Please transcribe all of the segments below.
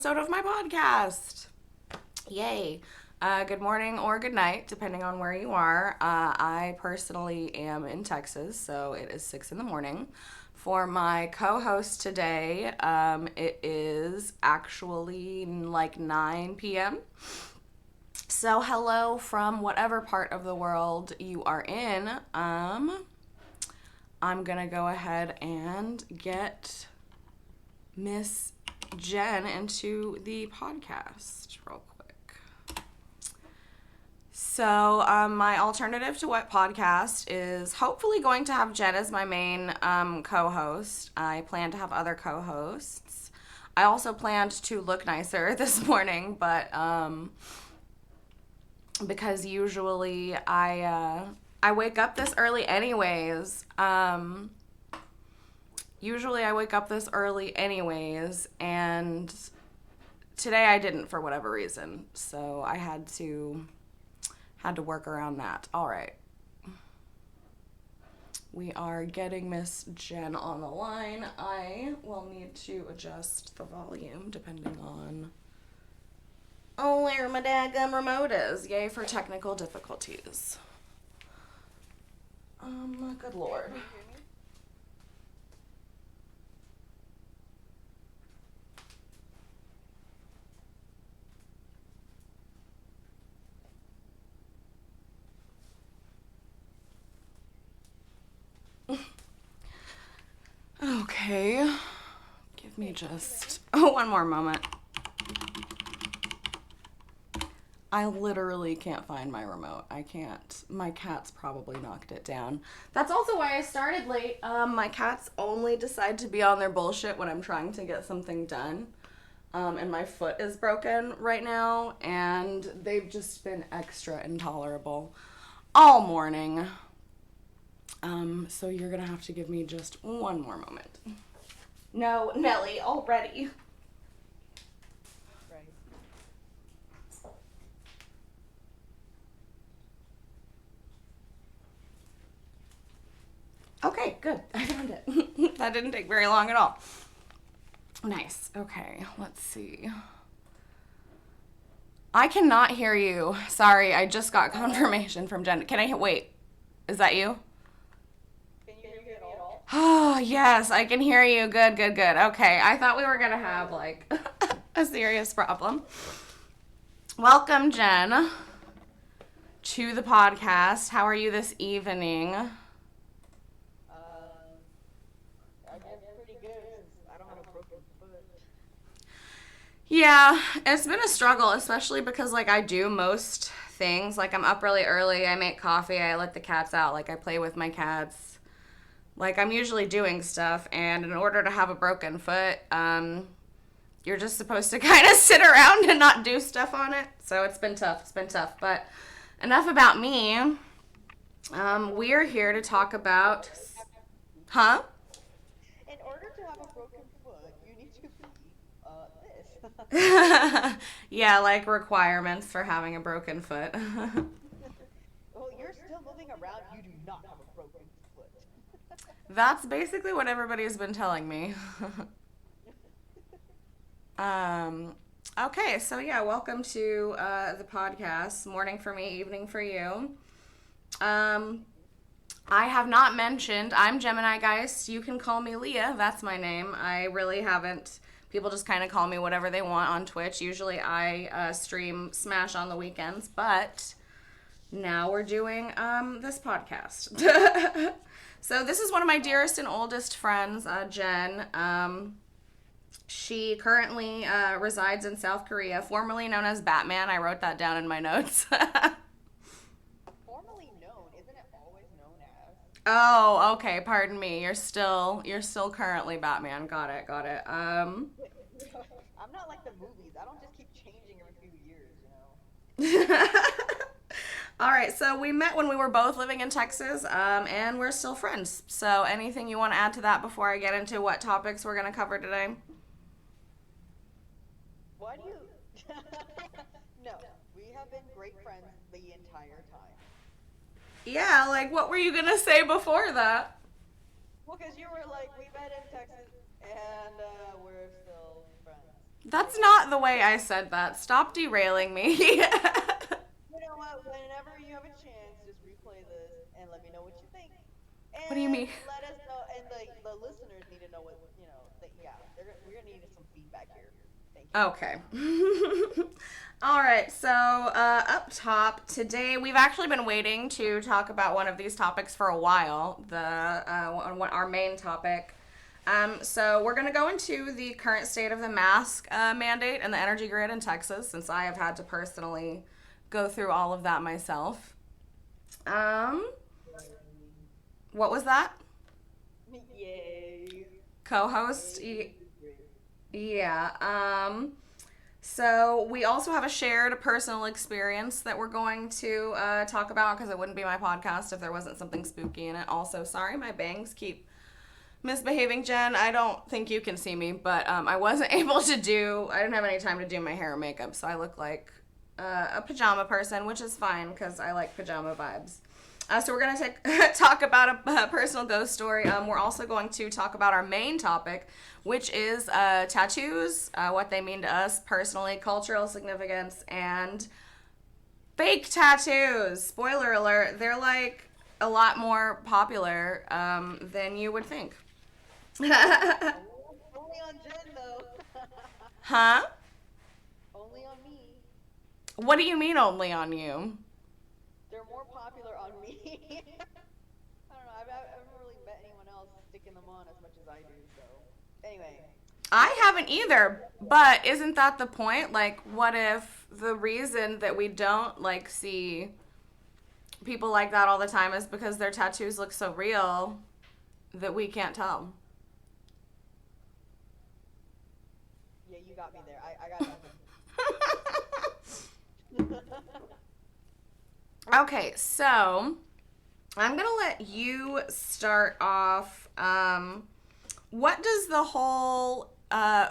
Episode of my podcast. Yay. Good morning or good night, depending on where you are. I personally am in Texas, so it is 6 in the morning. For my co host today, it is actually like 9 p.m. So, hello from whatever part of the world you are in. I'm gonna go ahead and get Miss Jen into the podcast real quick. So, my alternative to what podcast is hopefully going to have Jen as my main co-host. I plan to have other co-hosts. I also planned to look nicer this morning, but because usually I wake up this early anyways. Usually I wake up this early anyways, and today I didn't for whatever reason. So I had to work around that. All right. We are getting Miss Jen on the line. I will need to adjust the volume depending on where my daggum remote is. Yay for technical difficulties. Good Lord. Okay. Give me just one more moment. I literally can't find my remote. I can't. My cat's probably knocked it down. That's also why I started late. My cats only decide to be on their bullshit when I'm trying to get something done. And my foot is broken right now, and they've just been extra intolerable all morning. So you're gonna have to give me just one more moment. No, Nelly, already. Okay, good. I found it. That didn't take very long at all. Nice. Okay, let's see. I cannot hear you. Sorry, I just got confirmation from Jen. Can I wait? Is that you? Can you hear me at all? Oh, yes, I can hear you. Good, good, good. Okay, I thought we were going to have like a serious problem. Welcome, Jen, to the podcast. How are you this evening? I guess pretty good since I don't have a broken foot. Yeah, it's been a struggle, especially because like I do most things. Like I'm up really early, I make coffee, I let the cats out, like I play with my cats. Like I'm usually doing stuff, and in order to have a broken foot, you're just supposed to kind of sit around and not do stuff on it. So it's been tough. It's been tough. But enough about me. We're here to talk about, huh? In order to have a broken foot, you need to be this. Yeah, like requirements for having a broken foot. Well, you're still moving around. You do not have a broken foot. That's basically what everybody's been telling me. um, okay, so yeah, welcome to the podcast. Morning for me, evening for you. Um, I have not mentioned, I'm Gemini Geist. You can call me Leah. That's my name. I really haven't. People just kind of call me whatever they want on Twitch. Usually I stream Smash on the weekends, but now we're doing this podcast. So this is one of my dearest and oldest friends, Jen. She currently resides in South Korea, formerly known as Batman. I wrote that down in my notes. Formerly known, isn't it always known as? Oh, okay. Pardon me. You're still currently Batman. Got it. Got it. I'm not like the movies. I don't just keep changing every few years, All right. So we met when we were both living in Texas, and we're still friends. So anything you want to add to that before I get into what topics we're gonna cover today? Why do you? No, we have been great friends the entire time. Yeah. Like, what were you gonna say before that? Well, because you were like, we met in Texas, and we're still friends. That's not the way I said that. Stop derailing me. You know what? Whenever you have a chance, just replay this and let me know what you think. What do you And mean? let us know. And the listeners need to know what you know. That yeah, we're gonna need some feedback here. Thank you. Okay. All right. So, up top, today we've actually been waiting to talk about one of these topics for a while. Our main topic. So, we're going to go into the current state of the mask mandate and the energy grid in Texas, since I have had to personally go through all of that myself. Um, what was that? Yay! Co-host. Yay! Great. Yeah. So we also have a shared personal experience that we're going to talk about because it wouldn't be my podcast if there wasn't something spooky in it. Also, sorry, my bangs keep misbehaving, Jen. I don't think you can see me, but I wasn't able to do. I didn't have any time to do my hair and makeup, so I look like a pajama person, which is fine because I like pajama vibes. So we're gonna talk about a personal ghost story. We're also going to talk about our main topic, which is tattoos, what they mean to us personally, cultural significance, and fake tattoos. Spoiler alert: they're like a lot more popular than you would think. Only on Jen though. Huh? Only on me. What do you mean only on you? They're more popular on me. I don't know. I've never really met anyone else sticking them on as much as I do. So anyway, I let's haven't get into the either, but isn't that the point? Like, what if the reason that we don't like see people like that all the time is because their tattoos look so real that we can't tell? Yeah, you got me there. I got nothing. Okay, so I'm gonna let you start off. What does the whole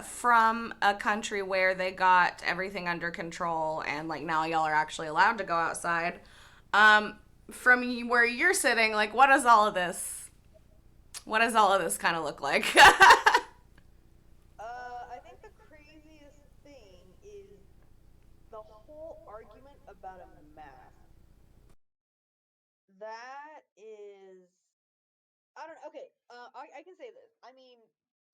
from a country where they got everything under control and like now y'all are actually allowed to go outside, um, from where you're sitting, like what does all of this? What does all of this kind of look like? I think the craziest thing is the whole argument about a mask. That is, I don't know. Okay, I can say this. I mean,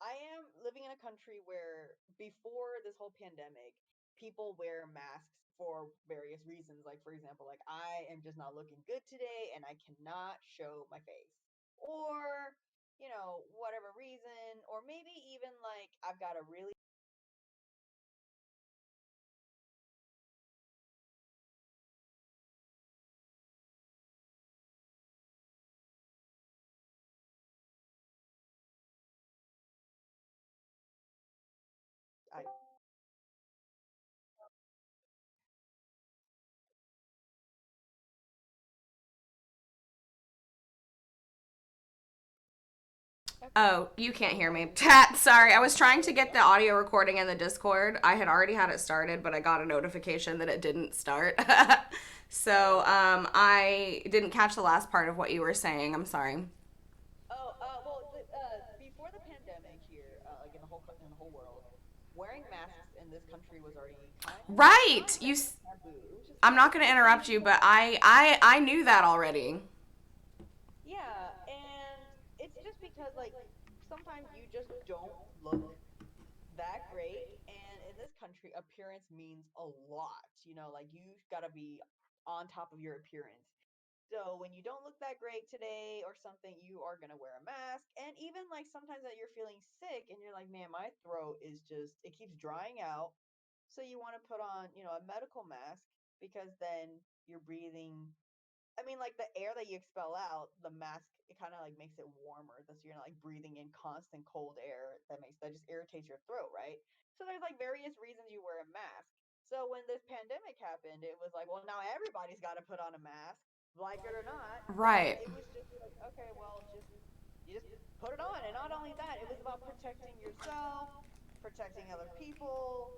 I am living in a country where before this whole pandemic, people wear masks for various reasons. Like, for example, like I am just not looking good today and I cannot show my face. Or, whatever reason, or maybe even like I've got a really I okay. Oh, you can't hear me. Sorry, I was trying to get the audio recording in the Discord. I had already had it started, but I got a notification that it didn't start. So Oh. I didn't catch the last part of what you were saying. I'm sorry. Oh, well, before the pandemic here, like in in the whole world, wearing masks in this country was already kind of Right. not like taboo. It was just I'm not like going to okay, interrupt you, but I knew that already. yeah, and it's just because like sometimes you just don't look that great, and in this country, appearance means a lot. Like you've got to be on top of your appearance. So when you don't look that great today or something, you are gonna wear a mask. And even like sometimes that you're feeling sick and you're like, man, my throat is just it keeps drying out. So you want to put on, a medical mask because then you're breathing. I mean, like the air that you expel out, the mask it kind of like makes it warmer. So you're not like breathing in constant cold air that just irritates your throat, right? So there's like various reasons you wear a mask. So when this pandemic happened, it was like, well, now everybody's got to put on a mask, like it or not. And Right. it was just like, okay, well, you just put it on. And not only that, it was about protecting yourself, protecting other people,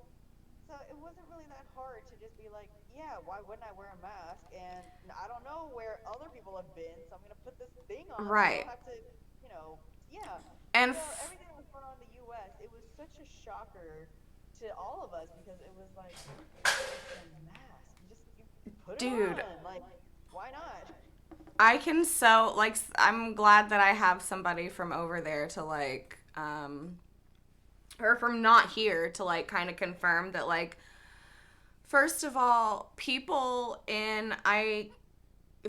so it wasn't really that hard to just be like, yeah, why wouldn't I wear a mask? And I don't know where other people have been, so I'm gonna put this thing on so I don't Right. have to, yeah. And So everything that was going on in the U.S., it was such a shocker to all of us because it was like it's a mask. You put it Dude, on. Like, why not? I can so like I'm glad that I have somebody from over there to like or from not here to like kind of confirm that like first of all, people in I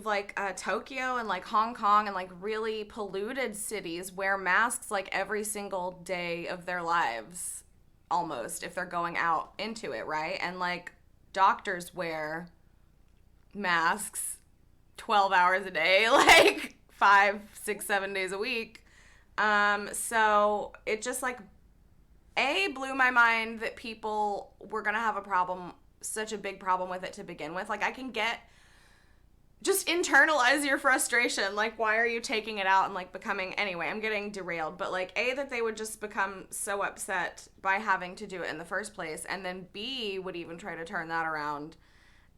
like Tokyo and like Hong Kong and like really polluted cities wear masks like every single day of their lives almost if they're going out into it, right? And like doctors wear masks 12 hours a day, like 5, 6, 7 days a week. So it just like blew my mind that people were gonna have a problem, such a big problem with it to begin with. Like I can get just internalize your frustration. Like, why are you taking it out and like becoming anyway? I'm getting derailed, but like that they would just become so upset by having to do it in the first place, and then B would even try to turn that around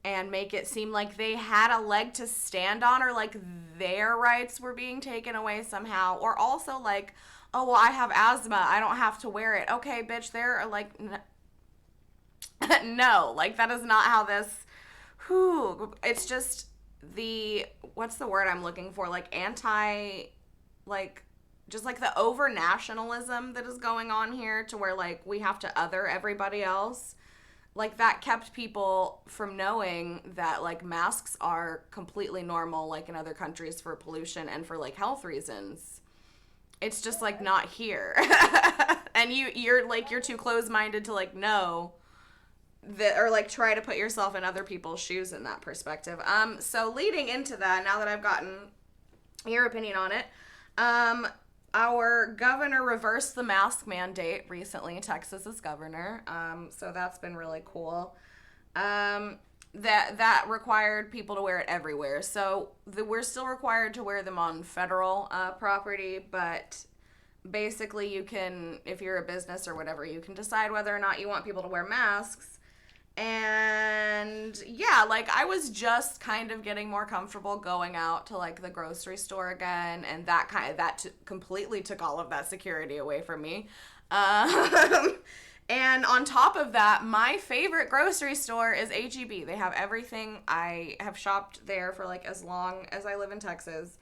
and make it seem like they had a leg to stand on or like their rights were being taken away somehow, or also like, oh well, I have asthma, I don't have to wear it. Okay, bitch, they're like no, like that is not how this it's just the what's the word I'm looking for, like anti, like just like the over nationalism that is going on here to where like we have to other everybody else, like that kept people from knowing that like masks are completely normal like in other countries for pollution and for like health reasons. It's just like Yeah, not here. And you're like you're too close-minded to like know that, or like try to put yourself in other people's shoes in that perspective. So leading into that, now that I've gotten your opinion on it, our governor reversed the mask mandate recently, Texas's governor. So that's been really cool. That required people to wear it everywhere. So we're still required to wear them on federal property, but basically you can, if you're a business or whatever, you can decide whether or not you want people to wear masks. And yeah, like I was just kind of getting more comfortable going out to like the grocery store again, and completely took all of that security away from me. Um, and on top of that, my favorite grocery store is HEB. They have everything. I have shopped there for like as long as I live in Texas.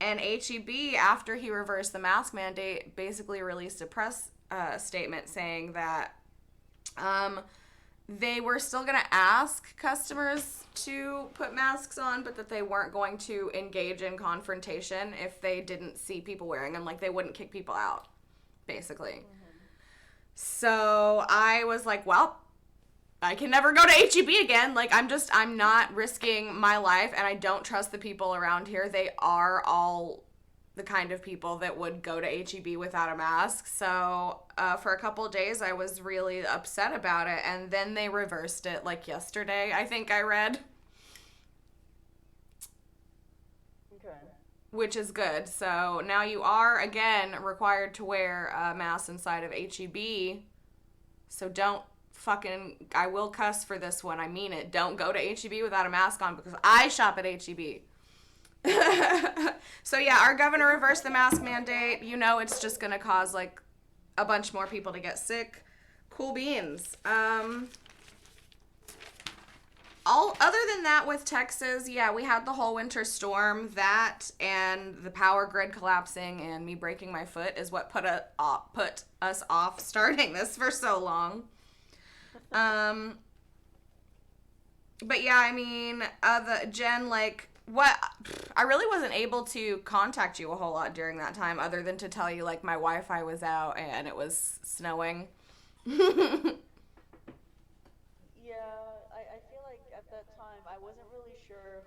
And HEB, after he reversed the mask mandate, basically released a press statement saying that they were still going to ask customers to put masks on, but that they weren't going to engage in confrontation if they didn't see people wearing them. Like, they wouldn't kick people out, basically. Mm-hmm. So I was like, well, I can never go to HEB again. Like, I'm not risking my life, and I don't trust the people around here. They are all the kind of people that would go to HEB without a mask. So for a couple of days, I was really upset about it. And then they reversed it like yesterday, I think I read, Okay. which is good. So now you are, again, required to wear a mask inside of HEB. So don't fucking, I will cuss for this one. I mean it. Don't go to HEB without a mask on because I shop at HEB. So yeah, our governor reversed the mask mandate. You know, it's just gonna cause like a bunch more people to get sick. Cool beans. All other than that with Texas, yeah, we had the whole winter storm. That and the power grid collapsing and me breaking my foot is what put us off starting this for so long. Um, but yeah, I mean, the Jen, like, what I really wasn't able to contact you a whole lot during that time, other than to tell you like my Wi-Fi was out and it was snowing. Yeah, I feel like at that time I wasn't really sure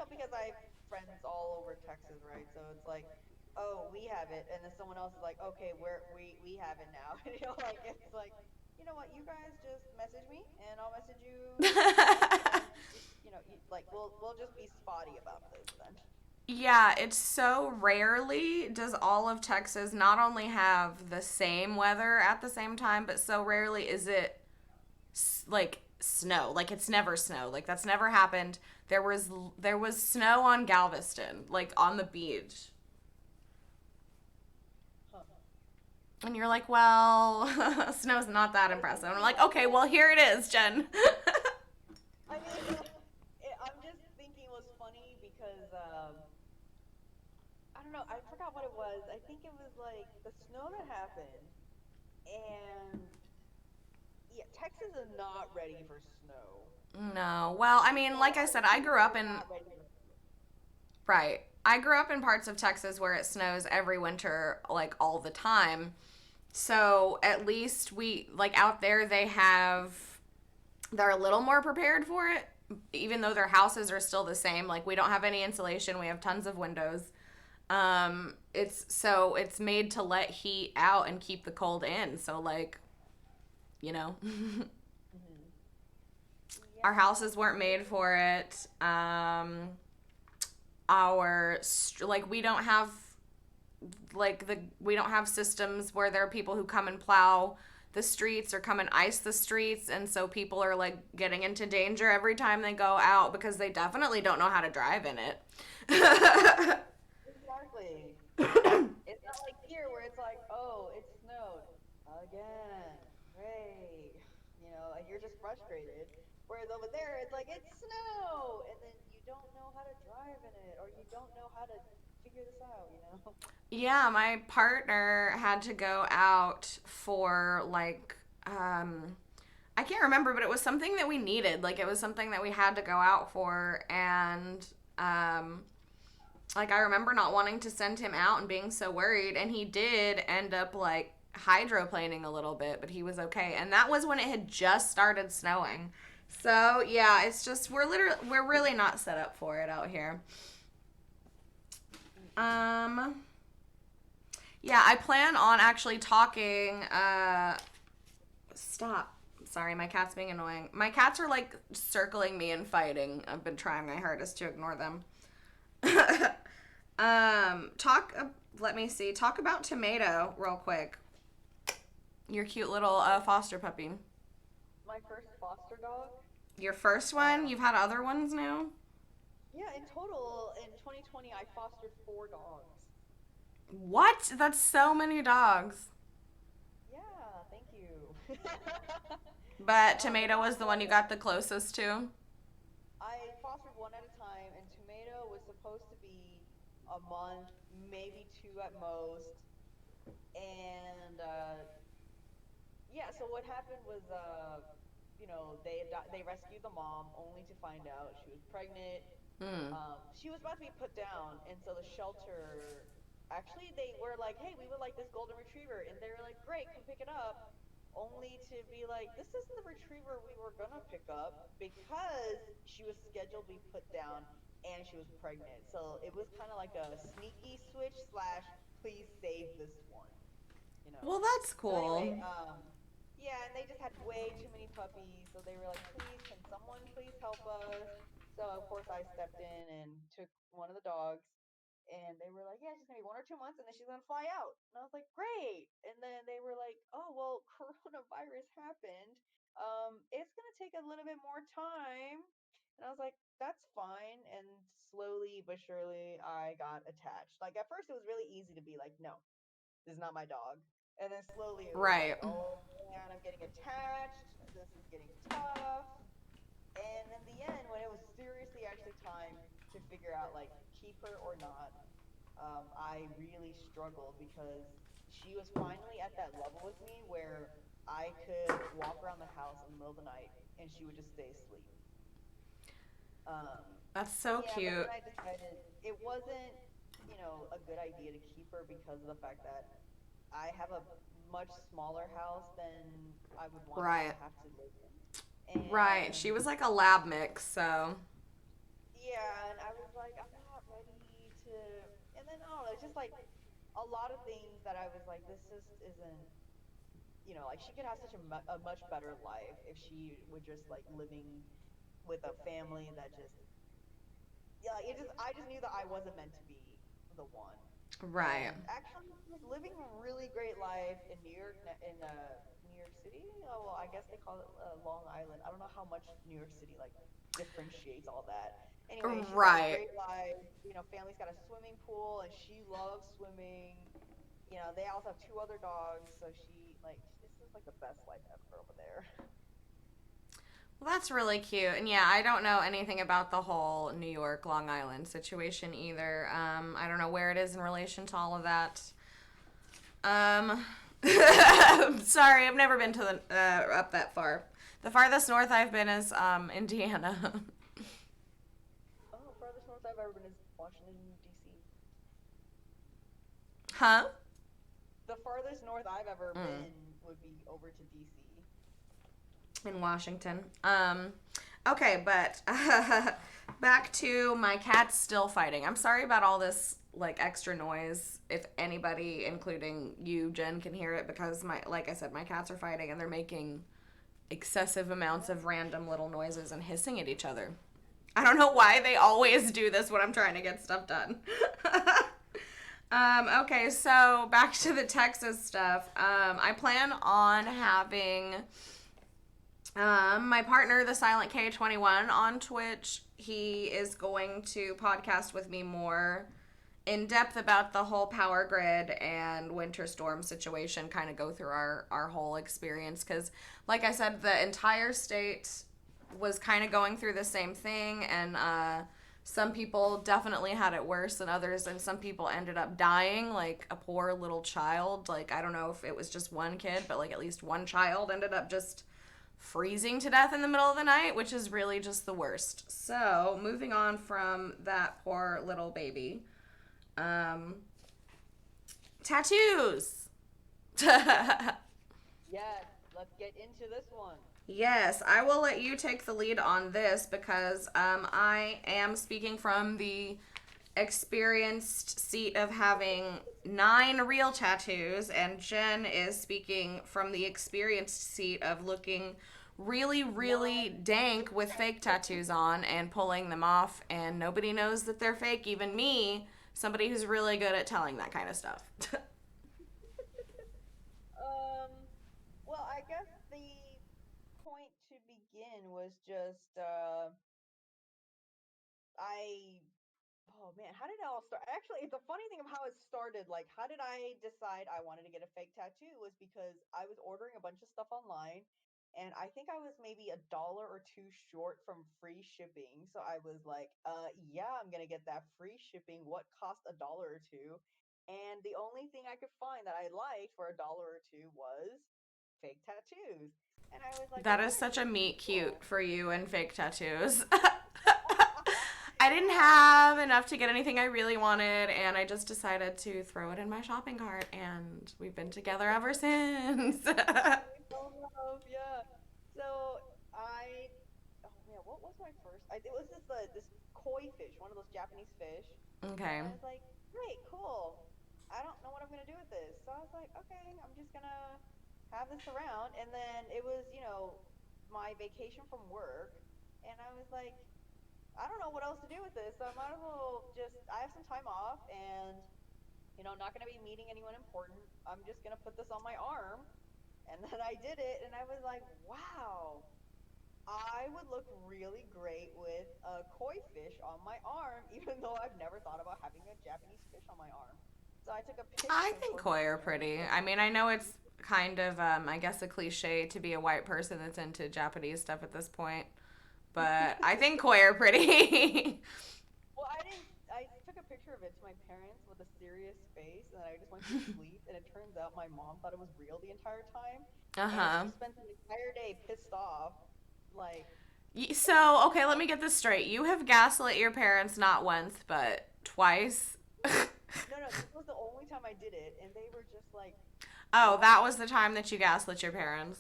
because I have friends all over Texas, right? So it's like, oh, we have it, and then someone else is like, okay, we have it now. Like it's like, you know what, you guys just message me, and I'll message you back, and just like we'll just be spotty about this then. Yeah, it's so rarely does all of Texas not only have the same weather at the same time, but so rarely is it like snow. Like it's never snow. Like that's never happened. There was snow on Galveston, like on the beach. Huh. And you're like, well, snow's not that I impressive. And I'm mean, like, okay, well, here it is, Jen. I mean, I'm just thinking it was funny because I don't know, I forgot what it was. I think it was like the snow that happened, and yeah, Texas is not ready for snow. No. Well, I mean, like I said, I grew People up are in, not ready for snow. right. I grew up in parts of Texas where it snows every winter, like all the time. So at least we, like out there, they're a little more prepared for it, even though their houses are still the same. Like we don't have any insulation, we have tons of windows. It's made to let heat out and keep the cold in. So like, you know, Hmm. our Yeah, houses weren't made for it. Our like we don't have systems where there are people who come and plow the streets or come and ice the streets, and so people are like getting into danger every time they go out because they definitely don't know how to drive in it. exactly. It's not like here where it's like, oh, it snowed again. Great. And you're just frustrated. Whereas over there, it's like, it's snow. And then you don't know how to drive in it or you don't know how to figure this out? Yeah, my partner had to go out for like I can't remember, but it was something that we needed. Like it was something that we had to go out for, and um like I remember not wanting to send him out and being so worried, and he did end up like hydroplaning a little bit, but he was okay. And that was when it had just started snowing. So, yeah, it's just we're really not set up for it out here. Mm-mm. Um yeah, I plan on actually talking stop. Sorry, my cat's being annoying. My cats are like circling me and fighting. I've been trying my hardest to ignore them. Talk. Let me see. Talk about Tomato real quick. Your cute little foster puppy. My first foster dog. Your first one. You've Um, had other ones now. yeah, in total, in 2020, I fostered 4 dogs. What? That's so many dogs. Yeah, thank you. But But Tomato not was the one you bad. got the closest to. I fostered one at a time, and Tomato was supposed to be a month, maybe two at most. And yeah, so what happened was, they rescued the mom only to find out she was pregnant. Hmm. She was about to be put down, and so the shelter actually they were like, "Hey, we would like this golden retriever," and they were like, "Great, come pick it up." Only to be like, "This isn't the retriever we were gonna pick up because she was scheduled to be put down and she was pregnant." So it was kind of like a sneaky switch slash, please save this one, you Well, know. that's So anyway, cool. yeah, and they just had way too many puppies, so they were like, "Please, can someone please help us?" So of course I stepped in and took one of the dogs, and they were like, "Yeah, she's gonna be 1 or 2 months, and then she's gonna fly out." And I was like, "Great!" And then they were like, "Oh well, coronavirus happened. It's gonna take a little bit more time." And I was like, "That's fine." And slowly but surely, I got attached. Like at first, it was really easy to be like, "No, this is not my dog." And then slowly it was like, Right. "Oh man, I'm getting attached. This is getting tough." And in the end, when it was seriously actually time to figure out like keep her or not, I really struggled because she was finally at that level with me where I could walk around the house in the middle of the night and she would just stay asleep. That's so Yeah, but then cute. I decided it wasn't, a good idea to keep her because of the fact that I have a much smaller house than I would want her to Right. have to live in. Right. She And was like a lab mix, so. yeah, and I was like, I'm not ready to. And then I don't know, it's just like a lot of things that I was like, this just isn't, like she could have such a much better life if she would just like living with a family that just, yeah, I just knew that I wasn't meant to be the one. Right. And actually, she's living a really great life in New York, in New York City. Oh, well, I guess they call it Long Island. I don't know how much New York City like differentiates all that. Anyway, she's got a Right. great life. Family's got a swimming pool, and she loves swimming. They also have two other dogs, so this is like the best life ever over there. Well, that's really cute. And yeah, I don't know anything about the whole New York, Long Island situation either. I don't know where it is in relation to all of that. Um, sorry, I've never been to the up that far. The farthest north I've been is Indiana. Oh, farthest north I've ever been is Washington, D.C. Huh? The farthest north I've ever Mm. been would be over to D.C. In Washington. Okay, but back to my cats still fighting. I'm sorry about all this like extra noise. If anybody, including you, Jen, can hear it because like I said, my cats are fighting and they're making excessive amounts of random little noises and hissing at each other. I don't know why they always do this when I'm trying to get stuff done. Okay, so back to the Texas stuff. I plan on having my partner, the Silent K21, on Twitch. He is going to podcast with me more in depth about the whole power grid and winter storm situation, kind of go through our whole experience. Because, like I said, the entire state was kind of going through the same thing, and some people definitely had it worse than others, and some people ended up dying, like a poor little child. Like, I don't know if it was just one kid, but like at least one child ended up just freezing to death in the middle of the night, which is really just the worst. So, moving on from that poor little baby. Um, tattoos. Yes, let's get into this one. Yes, I will let you take the lead on this because I am speaking from the experienced seat of having 9 real tattoos, and Jen is speaking from the experienced seat of looking really, really Nine. dank with fake tattoos on and pulling them off, and nobody knows that they're fake, even me, somebody who's really good at telling that kind of stuff. Um, well, I guess the point to begin was just I oh man, how did it all start? Actually, it's a funny thing of how it started. Like, how did I decide I wanted to get a fake tattoo? Was because I was ordering a bunch of stuff online, and I think I was maybe $1 or 2 short from free shipping. So I was like, yeah, I'm gonna get that free shipping. What cost $1 or 2? And the only thing I could find that I liked for $1 or 2 was fake tattoos. And I was like, That all is right, such a meet cool. cute for you and fake tattoos. I didn't Yeah, have enough to get anything I really wanted, and I just decided to throw it in my shopping cart, and we've been together ever since. and we fell in love. Yeah. So I, oh man, what was my first? It was this koi fish, one of those Japanese fish, and Okay. I was like, great, cool. I don't know what I'm gonna do with this, so I was like, okay, I'm just gonna have this around. And then it was, my vacation from work, and I was like, I don't know what else to do with this, so I might as well just. I have some time off, and not gonna be meeting anyone important. I'm just gonna put this on my arm. And then I did it, and I was like, wow, I would look really great with a koi fish on my arm, even though I've never thought about having a Japanese fish on my arm. So I took a I picture think for my koi are parents. pretty. I mean, I know it's kind of, I guess, a cliche to be a white person that's into Japanese stuff at this point, but I think koi are pretty. Well, I didn't. I took a picture of it to my parents with a serious face, and I just went to sleep. And it turns out my mom thought it was real the entire time, Uh and she huh. spent the entire day pissed off. Like, So, okay, let me get this straight. You have gaslit your parents not once, but twice. no, no, this was the only time I did it, and they were just like, Oh, "What?" that was the time that you gaslit your parents.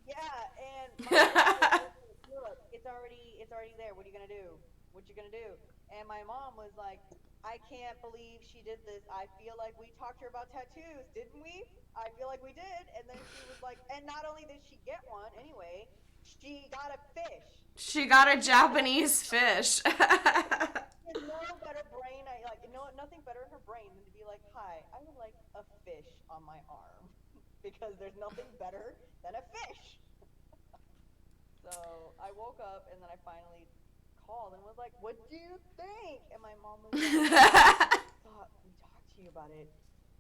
Yeah, and my dad was just like, "Look, it's already there. What are you gonna do? What you gonna do?" And my mom was like, "I can't believe she did this. I feel like we talked to her about tattoos, didn't we? I feel like we did." And then she was like, and not only did she get one anyway, she got a fish. She So got a she has Japanese fish. she has no better brain. I like no nothing better in her brain than to be like, "Hi, I would like a fish on my arm," because there's nothing better than a fish. So I woke up and then I finally called and was like, "What do you think?" And my mom was like, "I thought we talked to you about it.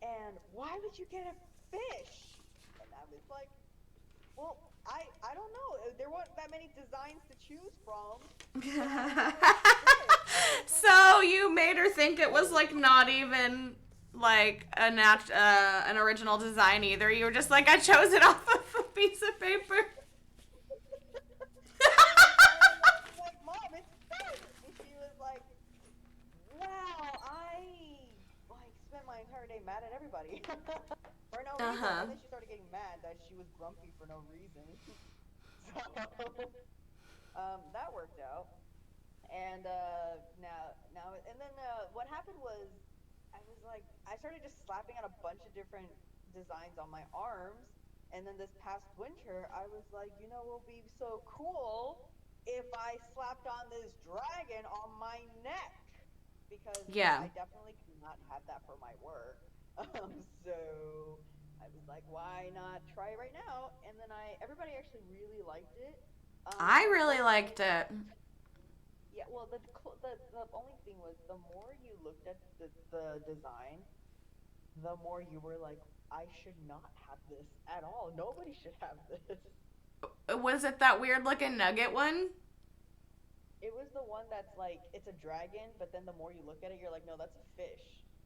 and why would you get a fish? And I was like, well, I don't know. There weren't that many designs to choose from, so I chose fish. And I was like, So you made her think it was like not even like an original design either. You were just like, I chose it off of a piece of paper. I was like, Mom, it's fish. And she was like, wow, I like spent my entire day mad at everybody for no Uh reason. huh. And then she started getting mad that she was grumpy for no reason. So that worked out. And now and then what happened was I was like I started just slapping on a bunch of different designs on my arms, and then this past winter I was like, what would be so cool if I slapped on this dragon on my neck, because Yeah. I definitely cannot have that for my work. So I was like, why not try it right now? And then I everybody actually really liked it. I Of really course, liked it. yeah, well, the only thing was the more you looked at the design, the more you were like, I should not have this at all. Nobody should have this. Was it that weird looking nugget one? It was the one that's like it's a dragon, but then the more you look at it, you're like, no, that's a fish.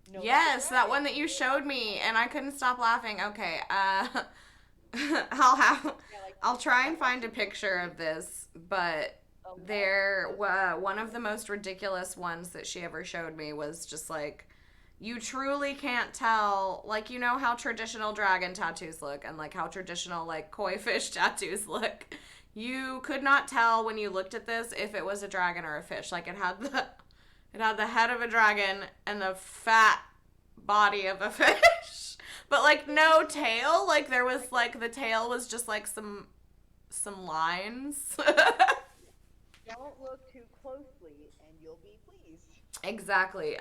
No, that's a Yes, that dragon. one that you No, showed that's me, not. and I couldn't stop laughing. Okay, I'll have, Yeah, like I'll try and that's find a actually really picture of funny. this, but The left there, was one of the most ridiculous ones that she ever showed me was just like, you truly can't tell, like, you know how traditional dragon tattoos look, and like how traditional like koi fish tattoos look. You could not tell when you looked at this if it was a dragon or a fish. Like it had the head of a dragon and the fat body of a fish. But like no tail. Like there was like the tail was just like some lines. don't look too closely and you'll be pleased. Exactly.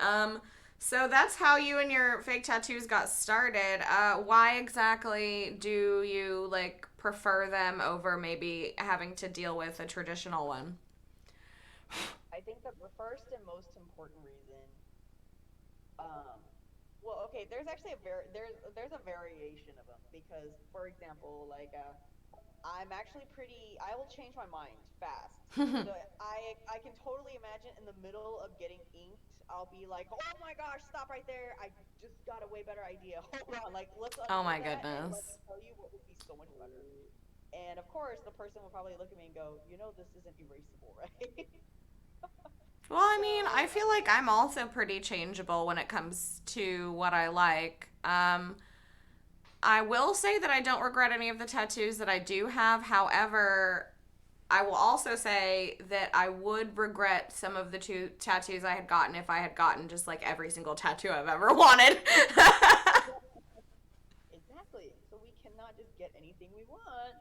So that's how you and your fake tattoos got started. Why exactly do you like prefer them over maybe having to deal with a traditional one? I think the first and most important reason, um, well, okay, there's actually there's a variation of them because, for example, like I'm actually pretty. I will change my mind fast. So I can totally imagine in the middle of getting inked, I'll be like, oh my gosh, stop right there! I just got a way better idea. Hold on, like let's Oh undo my that and let me goodness. tell you what would be so much better. And of course, the person will probably look at me and go, this isn't erasable, right? Well, I mean, I So feel like I'm also pretty changeable when it comes to what I like. I will say that I don't regret any of the tattoos that I do have. However, I will also say that I would regret some of the two tattoos I had gotten if I had gotten just like every single tattoo I've ever wanted. exactly. So we cannot just get anything we want.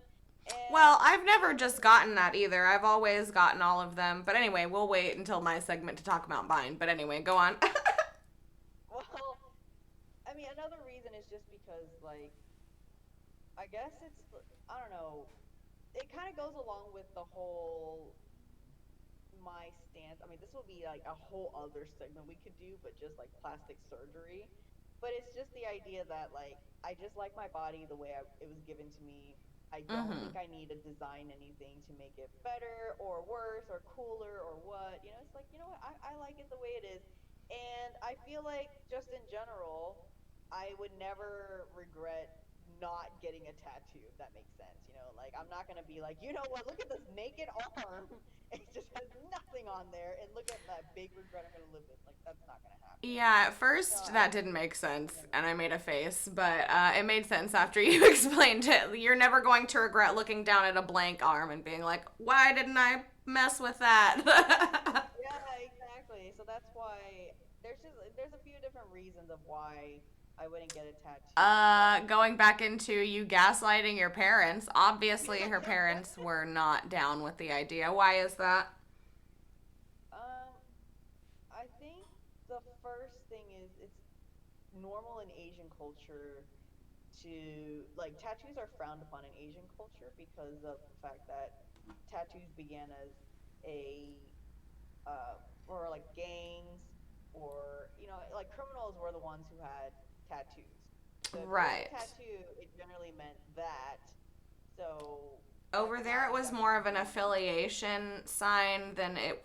And Well, I've never just gotten that either. I've always gotten all of them. But anyway, we'll wait until my segment to talk about mine. But anyway, go on. well, I mean, another reason is just because, like, I guess I don't know, it kind of goes along with the whole my stance. I mean, this will be like a whole other segment we could do, but just like plastic surgery. But it's just the idea that like I just like my body the way it was given to me. I don't Mm-hmm. think I need to design anything to make it better or worse or cooler or what. It's like, what? I like it the way it is. And I feel like just in general, I would never regret not getting a tattoo, if that makes sense. Like I'm not gonna be like, what, look at this naked arm. It just has nothing on there, and look at that big regret I'm gonna live with. Like that's not gonna happen. Yeah, at So first I that just didn't make sense, never. and I made a face, but it made sense after you explained it. You're never going to regret looking down at a blank arm and being like, why didn't I mess with that? Yeah, exactly. So that's why there's a few different reasons of why I wouldn't get a tattoo, but Going back into you gaslighting your parents, obviously her parents were not down with the idea. Why is that? um, I think the first thing is it's normal in Asian culture to like tattoos are frowned upon in Asian culture because of the fact that tattoos began as a or like gangs, or like criminals were the ones who had tattoos. So if it was a Right. tattoo, it generally meant that. So that's Over there, not it was exactly more of an normal. affiliation sign than it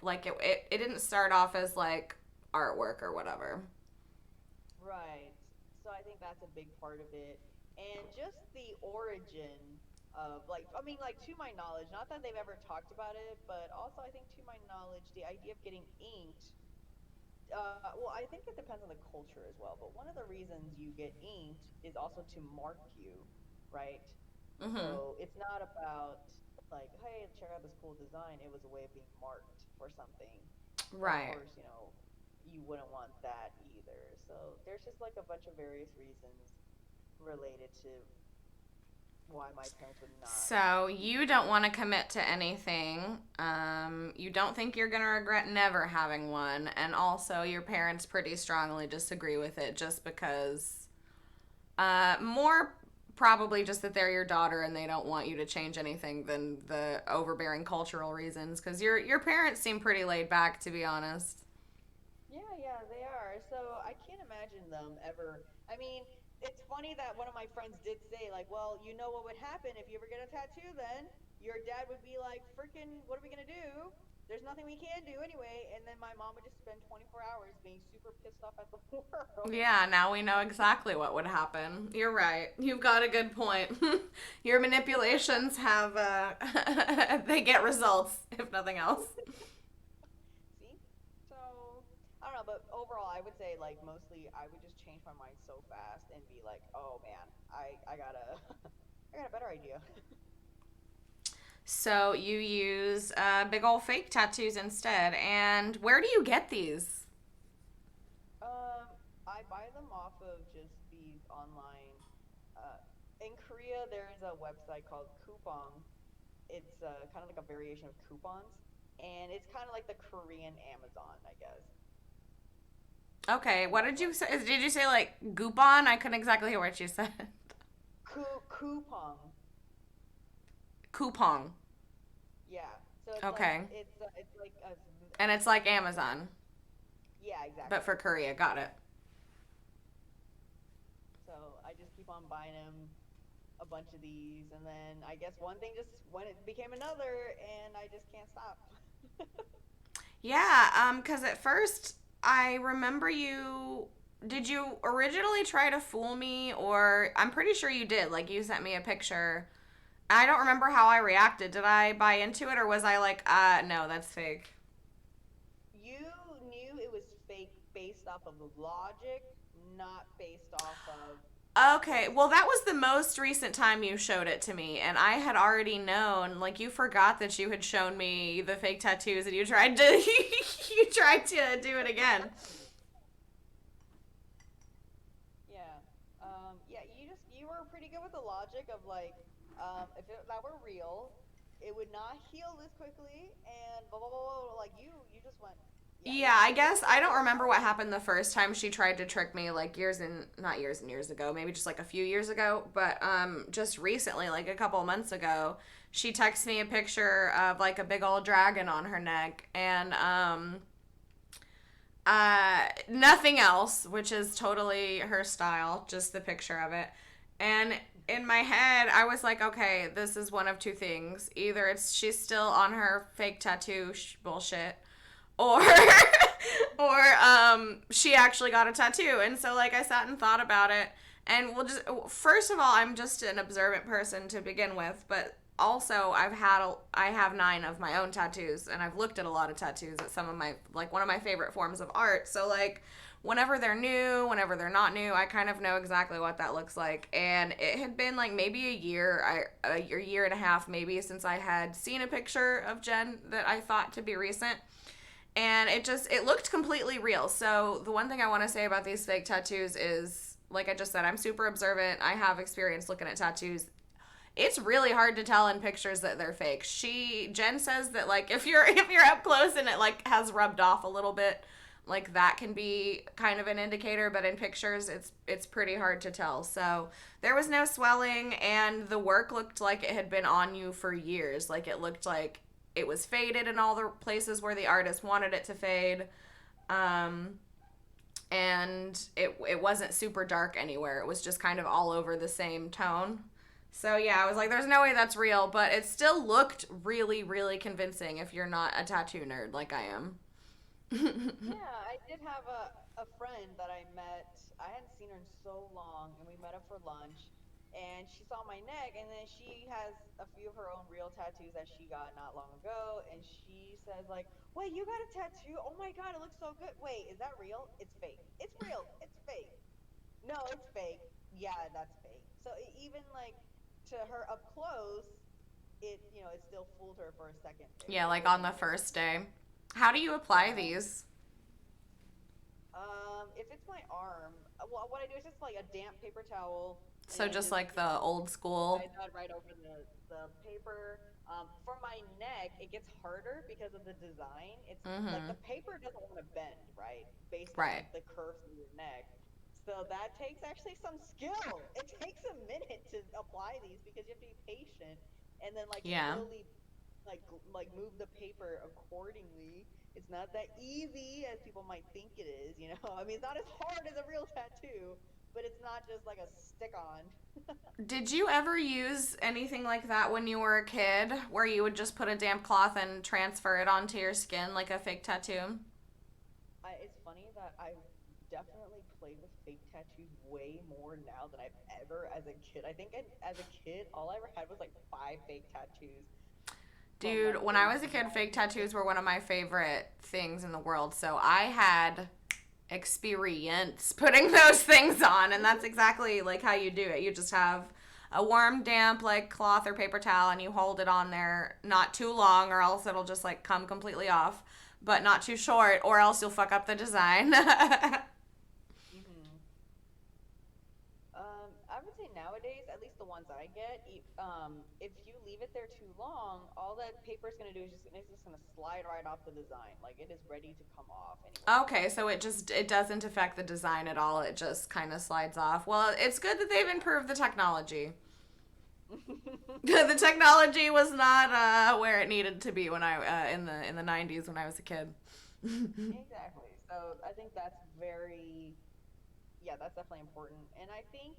didn't start off as like artwork or whatever. Right. So I think that's a big part of it. And just the origin of like I mean like to my knowledge, not that they've ever talked about it, but also I think to my knowledge, the idea of getting inked well, I think it depends on the culture as well, but one of the reasons you get inked is also to mark you, right? Mhm. So it's not about like, hey, check out this cool design. It was a way of being marked for something. But of Right. course, you wouldn't want that either. So there's just like a bunch of various reasons related to why my parents would not So keep you don't it. want to commit to anything. You don't think you're gonna regret never having one, and also your parents pretty strongly disagree with it, just because. More probably just that they're your daughter and they don't want you to change anything than the overbearing cultural reasons. Because your parents seem pretty laid back, to be honest. Yeah, yeah, they are. So I can't imagine them ever. I mean, it's funny that one of my friends did say, like, well, you know what would happen if you ever get a tattoo then? Your dad would be like, freaking, what are we gonna do? There's nothing we can do anyway. And then my mom would just spend 24 hours being super pissed off at the world. Yeah, now we know exactly what would happen. You're right. You've got a good point. Your manipulations have they get results if nothing else. See? So I don't know, but overall, I would say like mostly I would just change my mind so fast and be like, oh man, I gotta I got a better idea. So you use big old fake tattoos instead. And where do you get these? Um, I buy them off of just these online. Uh, in Korea, there is a website called Coupang. It's kind of like a variation of coupons, and it's kind of like the Korean Amazon, I guess. Okay, And what that's did where I you get say? them. Did you say like Goupon? I couldn't exactly hear what you said. Coupang, Coupon. yeah. So it's like Okay. it's like a And it's like Amazon, yeah, but exactly. for Korea. Got it. So I just keep on buying them a bunch of these, and then I guess one thing just when it became another, and I just can't stop. Yeah, cuz at first I remember you did you originally try to fool me, or I'm pretty sure you did. Like you sent me a picture. I don't remember how I reacted. Did I buy into it or was I like, no, that's fake? You knew it was fake based off of the logic, not based off of Okay, what's well, that was the most recent time you showed it to me, and I had already known. Like, you forgot that you had shown me the fake tattoos, and you tried to you tried to do it again. yeah. Yeah, you were pretty good with the logic of like if that were real, it would not heal this quickly and blah blah blah, blah. Like you just went yeah, Yeah, I it guess was I don't so remember what hard. happened the first time she tried to trick me, like years and not years and years ago, maybe just like a few years ago, but just recently, like a couple of months ago, she texted me a picture of like a big old dragon on her neck, and nothing else, which is totally her style, just the picture of it. And in my head, I was like, okay, this is one of two things. Either it's she's still on her fake tattoo bullshit, or or she actually got a tattoo. And so like I sat and thought about it, and we'll just first of all, I'm just an observant person to begin with, but also I have 9 of my own tattoos, and I've looked at a lot of tattoos at some of my like one of my favorite forms of art. So like whenever they're new, whenever they're not new, I kind of know exactly what that looks like. And it had been like maybe a year and a half maybe since I had seen a picture of Jen that I thought to be recent, and it looked completely real. So the one thing I want to say about these fake tattoos is, like I just said, I'm super observant. I have experience looking at tattoos. It's really hard to tell in pictures that they're fake. Jen says that like if you're up close and it like has rubbed off a little bit, like that can be kind of an indicator, but in pictures it's pretty hard to tell. So there was no swelling, and the work looked like it had been on you for years. Like it looked like it was faded in all the places where the artist wanted it to fade. Um, and it wasn't super dark anywhere. It was just kind of all over the same tone. So yeah, I was like, there's no way that's real, but it still looked really, really convincing if you're not a tattoo nerd like I am. Yeah, I did have a friend that I met. I hadn't seen her in so long, and we met up for lunch. And she saw my neck, and then she has a few of her own real tattoos that she got not long ago. And she says, like, "Wait, you got a tattoo? Oh my God, it looks so good. Wait, is that real? It's fake. It's real. It's fake. No, it's fake. Yeah, that's fake." So even like to her up close, it still fooled her for a second there. Yeah, It like on wasn't the real. first day. How do you apply Yeah. these? If it's my arm, well, what I do is just like a damp paper towel, and So then just just like the old slide school. that right over the paper. For my neck, it gets harder because of the design. It's like the Mm-hmm. paper doesn't want to bend, right, based on Right. like the curves of your neck. So that takes actually some skill. It takes a minute to apply these because you have to be patient and then like Yeah. slowly like move the paper accordingly. It's not that easy as people might think it is, you know. I mean, it's not as hard as a real tattoo, but it's not just like a stick on. Did you ever use anything like that when you were a kid, where you would just put a damp cloth and transfer it onto your skin like a fake tattoo? It's funny that I definitely played with fake tattoos way more now than I've ever as a kid. I think as a kid, all I ever had was like five fake tattoos from Dude, like when I age was a kid, fake one. tattoos were one of my favorite things in the world. So I had experience putting those things on, and that's exactly like how you do it. You just have a warm, damp like cloth or paper towel, and you hold it on there not too long, or else it'll just like come completely off, but not too short, or else you'll fuck up the design. Hmm. I would say nowadays, at least the ones I get, if you leave it there too long, all that paper is going to do is it's just going to slide right off the design. Like it is ready to come off anyways. Okay, so it doesn't affect the design at all. It just kind of slides off. Well, it's good that they've improved the technology. The technology was not where it needed to be when I in the 90s when I was a kid. Exactly. So I think that's yeah, that's definitely important. And I think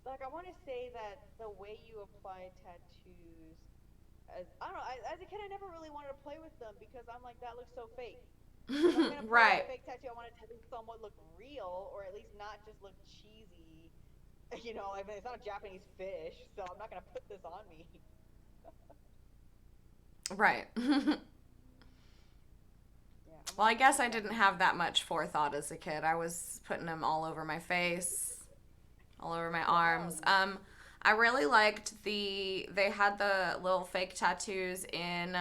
like I want to say that the way you apply tattoos, as I don't know, as a kid I never really wanted to play with them because I'm like that looks so fake. If I'm gonna put on a Right. fake tattoo, I want it to at least somewhat look real, or at least not just look cheesy. You know, I mean, it's not a Japanese fish, so I'm not gonna put this on me. Right. Well, Yeah, I'm I looking guess into I didn't have that much forethought as a kid. I was putting them all over my face, all over my arms. Wow. I really liked they had the little fake tattoos in,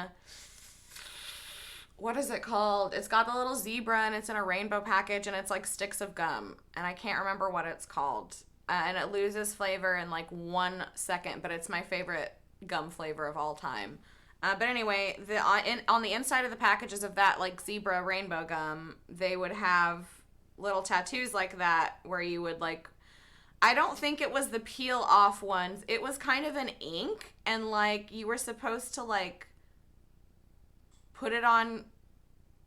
what is it called? It's got the little zebra and it's in a rainbow package and it's like sticks of gum. And I can't remember what it's called. And it loses flavor in like 1 second, but it's my favorite gum flavor of all time. But anyway, on the inside of the packages of that like zebra rainbow gum, they would have little tattoos like that where you would like, I don't think it was the peel off ones. It was kind of an ink and like you were supposed to like put it on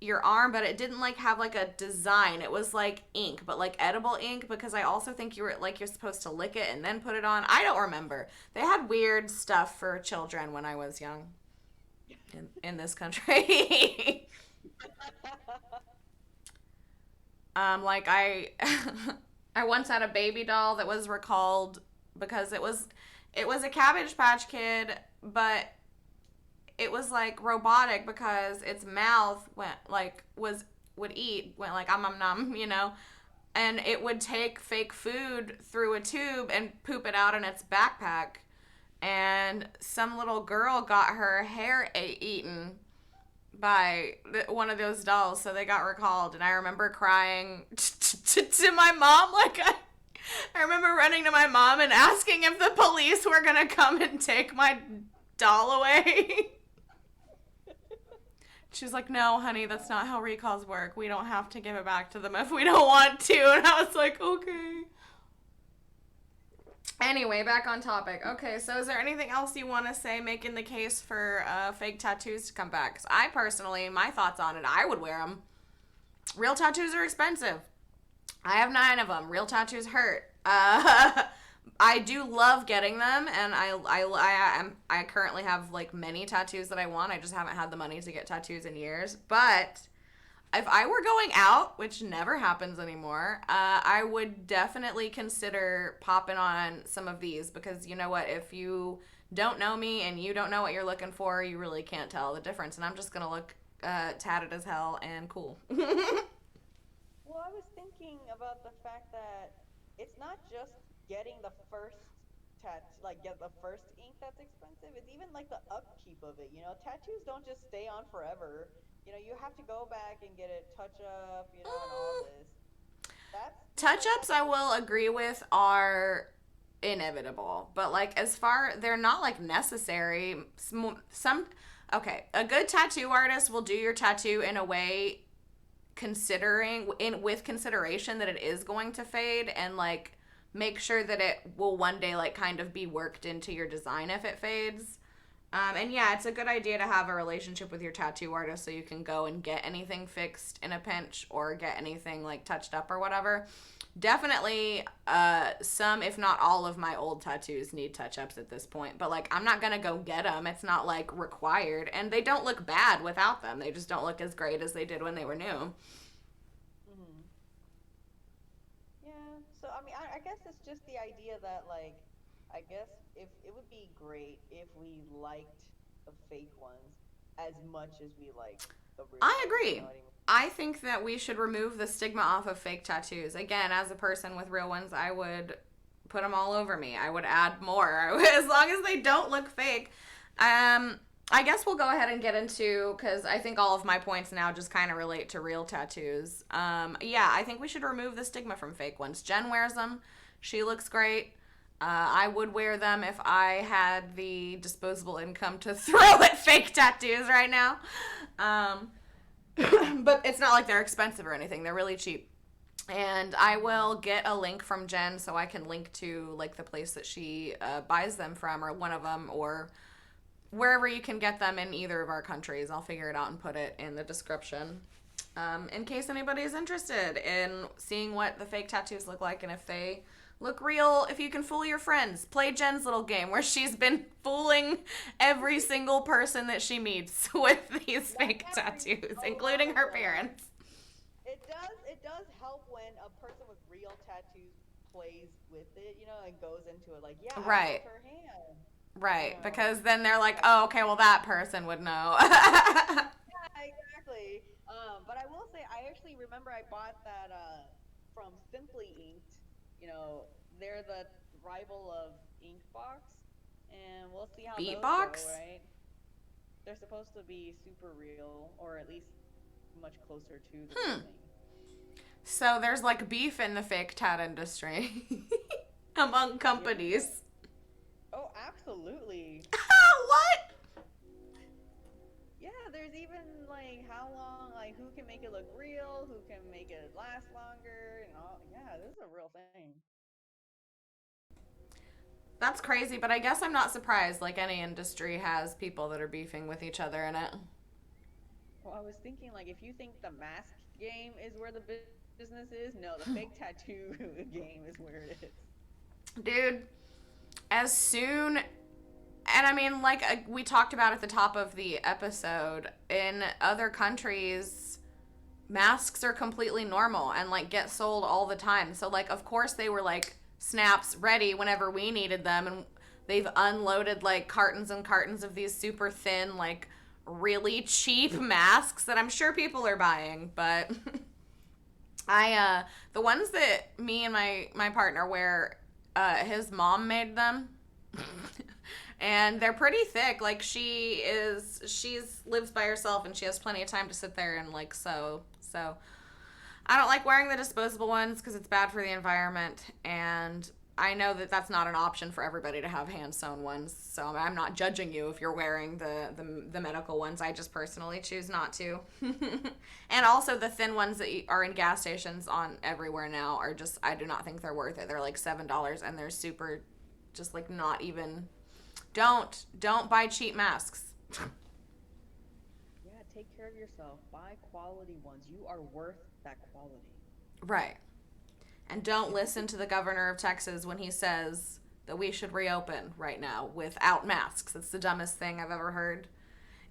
your arm, but it didn't like have like a design. It was like ink, but like edible ink, because I also think you're supposed to lick it and then put it on. I don't remember. They had weird stuff for children when I was young in this country. Like I I once had a baby doll that was recalled because it was a Cabbage Patch Kid, but it was like robotic because its mouth went like was would eat went like nom, and it would take fake food through a tube and poop it out in its backpack. And some little girl got her hair eaten by one of those dolls, so they got recalled. And I remember crying to my mom, like I remember running to my mom and asking if the police were gonna come and take my doll away. She was like, "No, honey, that's not how recalls work. We don't have to give it back to them if we don't want to." And I was like, "Okay." Anyway, back on topic. Okay, so is there anything else you want to say making the case for fake tattoos to come back? Because I personally, my thoughts on it, I would wear them. Real tattoos are expensive. I have 9 of them. Real tattoos hurt. I do love getting them, and I currently have like many tattoos that I want. I just haven't had the money to get tattoos in years. But if I were going out, which never happens anymore, I would definitely consider popping on some of these because you know what? If you don't know me and you don't know what you're looking for, you really can't tell the difference. And I'm just gonna look tatted as hell and cool. Well, I was thinking about the fact that it's not just getting the first like get the first ink that's expensive. It's even like the upkeep of it. Tattoos don't just stay on forever. You have to go back and get it touch up, and all this. Touch ups, That's I will agree with, are inevitable, but like as far they're not like necessary. Some okay, a good tattoo artist will do your tattoo in a way considering in with consideration that it is going to fade and like make sure that it will one day like kind of be worked into your design if it fades. And yeah, it's a good idea to have a relationship with your tattoo artist so you can go and get anything fixed in a pinch or get anything like touched up or whatever. Definitely, some, if not all, of my old tattoos need touch ups at this point. But like, I'm not gonna go get them. It's not like required, and they don't look bad without them. They just don't look as great as they did when they were new. hmm Yeah. So I mean, I guess it's just the idea that like, I guess if it would be great if we liked the fake ones as much as we like the real I ones. You know agree. what I mean? I think that we should remove the stigma off of fake tattoos. Again, as a person with real ones, I would put them all over me. I would add more as long as they don't look fake. Um, I guess we'll go ahead and get into because I think all of my points now just kind of relate to real tattoos. Yeah, I think we should remove the stigma from fake ones. Jen wears them. She looks great. I would wear them if I had the disposable income to throw at fake tattoos right now. Um, but it's not like they're expensive or anything. They're really cheap. And I will get a link from Jen so I can link to like the place that she buys them from or one of them or wherever you can get them in either of our countries. I'll figure it out and put it in the description. In case anybody is interested in seeing what the fake tattoos look like and if they look real, if you can fool your friends. Play Jen's little game where she's been fooling every single person that she meets with these Not fake every tattoos, a lot including of her them. parents. It does help when a person with real tattoos plays with it, and goes into it like, yeah, I Right. broke her hand, Right. Because then they're like, but oh, okay, well, that person would know. yeah, exactly. But I will say, I actually remember I bought that from Simply Inked. You know, they're the rival of Inkbox, and we'll see how those go, Beatbox? right? They're supposed to be super real, or at least much closer to the real Hmm. thing. So there's like beef in the fake tat industry among Yeah. companies. Oh, absolutely. What? Yeah, there's even like how long, like who can make it look real, who can make it last longer, and all. Yeah, this is a real thing. That's crazy, but I guess I'm not surprised. Like any industry has people that are beefing with each other in it. Well, I was thinking like if you think the mask game is where the business is, no, the fake tattoo game is where it is. Dude, as soon and I mean, like we talked about at the top of the episode, in other countries, masks are completely normal and like get sold all the time. So, like, of course, they were like snaps ready whenever we needed them. And they've unloaded like cartons and cartons of these super thin, like really cheap masks that I'm sure people are buying. But the ones that me and my partner wear, his mom made them. And they're pretty thick. Like she's lives by herself and she has plenty of time to sit there and like sew. So I don't like wearing the disposable ones because it's bad for the environment, and I know that that's not an option for everybody to have hand sewn ones. So I'm not judging you if you're wearing the medical ones. I just personally choose not to. And also the thin ones that are in gas stations on everywhere now are just, I do not think they're worth it. They're like $7 and they're super, just like not even. Don't buy cheap masks. Yeah, take care of yourself. Buy quality ones. You are worth that quality. Right. And don't listen to the governor of Texas when he says that we should reopen right now without masks. It's the dumbest thing I've ever heard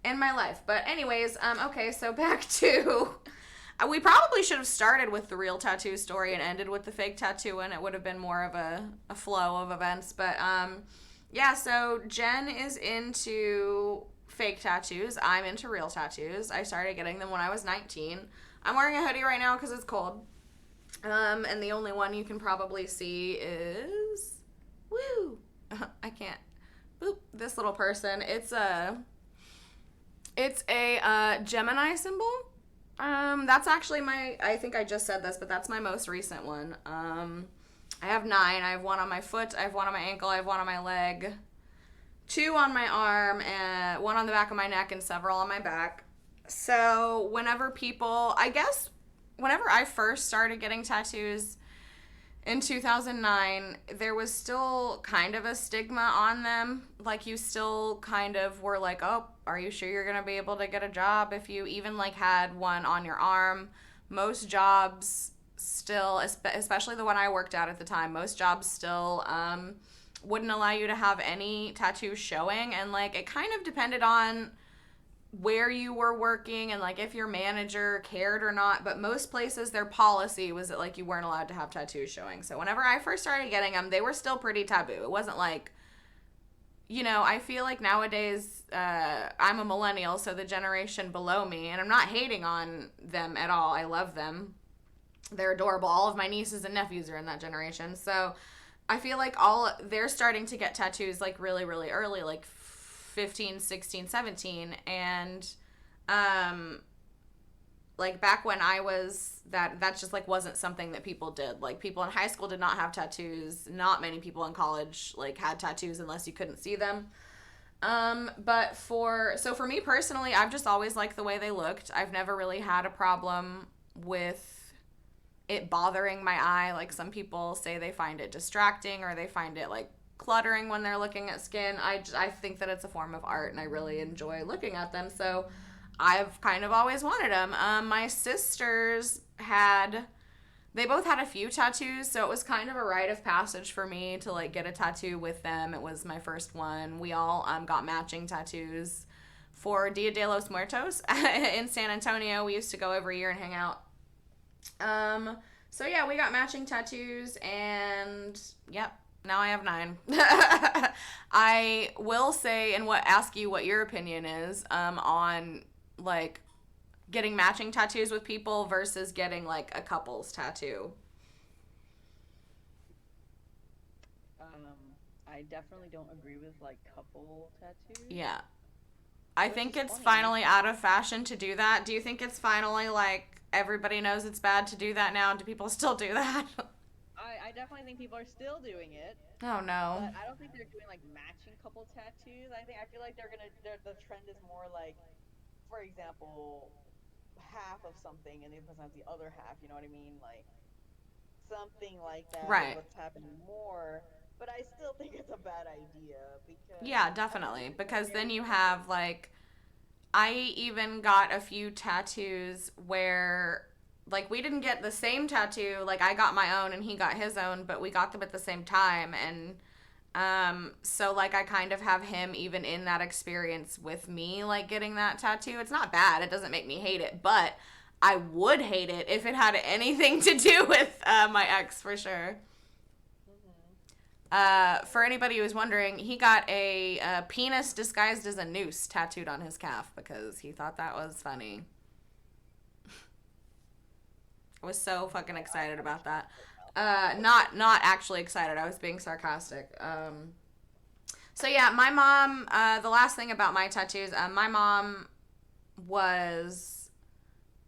in my life. But anyways, okay, so back to we probably should have started with the real tattoo story and ended with the fake tattoo, and it would have been more of a flow of events. But yeah, so Jen is into fake tattoos. I'm into real tattoos. I started getting them when I was 19. I'm wearing a hoodie right now because it's cold. And the only one you can probably see is, woo, I can't, boop, this little person. It's a Gemini symbol. That's actually I think I just said this, but that's my most recent one. I have 9. I have one on my foot, I have one on my ankle, I have one on my leg, 2 on my arm, and 1 on the back of my neck, and several on my back. So whenever I first started getting tattoos in 2009, there was still kind of a stigma on them. Like, you still kind of were like, oh, are you sure you're going to be able to get a job if you even, like, had one on your arm? Most jobs still, especially the one I worked at the time, most jobs still wouldn't allow you to have any tattoos showing. And, like, it kind of depended on where you were working and, like, if your manager cared or not, but most places their policy was that, like, you weren't allowed to have tattoos showing. So whenever I first started getting them, they were still pretty taboo. It wasn't like, I feel like nowadays, I'm a millennial, so the generation below me, and I'm not hating on them at all, I love them, they're adorable. All of my nieces and nephews are in that generation, so I feel like they're starting to get tattoos, like, really, really early, like 15, 16, 17, and like, back when I was that just, like, wasn't something that people did. Like, people in high school did not have tattoos. Not many people in college, like, had tattoos unless you couldn't see them. But for me personally, I've just always liked the way they looked. I've never really had a problem with it bothering my eye. Like, some people say they find it distracting or they find it, like, cluttering when they're looking at skin. I think that it's a form of art, and I really enjoy looking at them. So I've kind of always wanted them. My sisters they both had a few tattoos, so it was kind of a rite of passage for me to, like, get a tattoo with them. It was my first one. We all got matching tattoos for Dia de los Muertos in San Antonio. We used to go every year and hang out. So yeah, we got matching tattoos, and yep, now I have 9. I will say and ask you what your opinion is on, like, getting matching tattoos with people versus getting, like, a couple's tattoo. I definitely don't agree with, like, couple tattoos. Yeah. I Which think is it's funny finally because out of fashion to do that. Do you think it's finally, like, everybody knows it's bad to do that now? Do people still do that? I definitely think people are still doing it, Oh, no. but I don't think they're doing, like, matching couple tattoos. I feel like the trend is more like, for example, half of something and the other person has the other half, you know what I mean? Like, something like that is Right. what's happening more. But I still think it's a bad idea because Yeah, I don't think definitely. people are Because then very you comfortable. have, like, I even got a few tattoos where, like, we didn't get the same tattoo. Like, I got my own and he got his own, but we got them at the same time. And so, like, I kind of have him even in that experience with me, like, getting that tattoo. It's not bad. It doesn't make me hate it, but I would hate it if it had anything to do with my ex, for sure. Hmm. For anybody who's wondering, he got a penis disguised as a noose tattooed on his calf because he thought that was funny. I was so fucking excited I'm about that. shocked right now. Not actually excited. I was being sarcastic. So yeah, my mom. The last thing about my tattoos, my mom was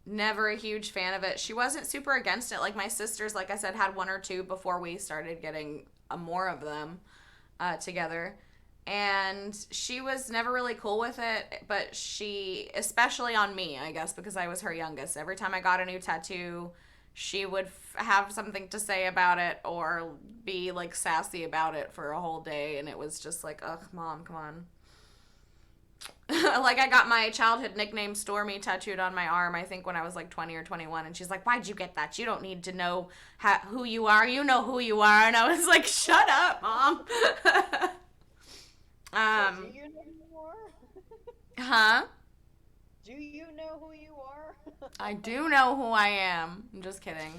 never a huge fan of it. She wasn't super against it. Like, my sisters, like I said, had 1 or 2 before we started getting more of them together. And she was never really cool with it, but especially on me, I guess, because I was her youngest. Every time I got a new tattoo, she would have something to say about it or be, like, sassy about it for a whole day. And it was just like, ugh, mom, come on. Like, I got my childhood nickname Stormy tattooed on my arm, I think when I was like 20 or 21. And she's like, why'd you get that? You don't need to know who you are. You know who you are. And I was like, shut up, Mom. So do you know who you are? Huh? Do you know who you are? I do know who I am. I'm just kidding.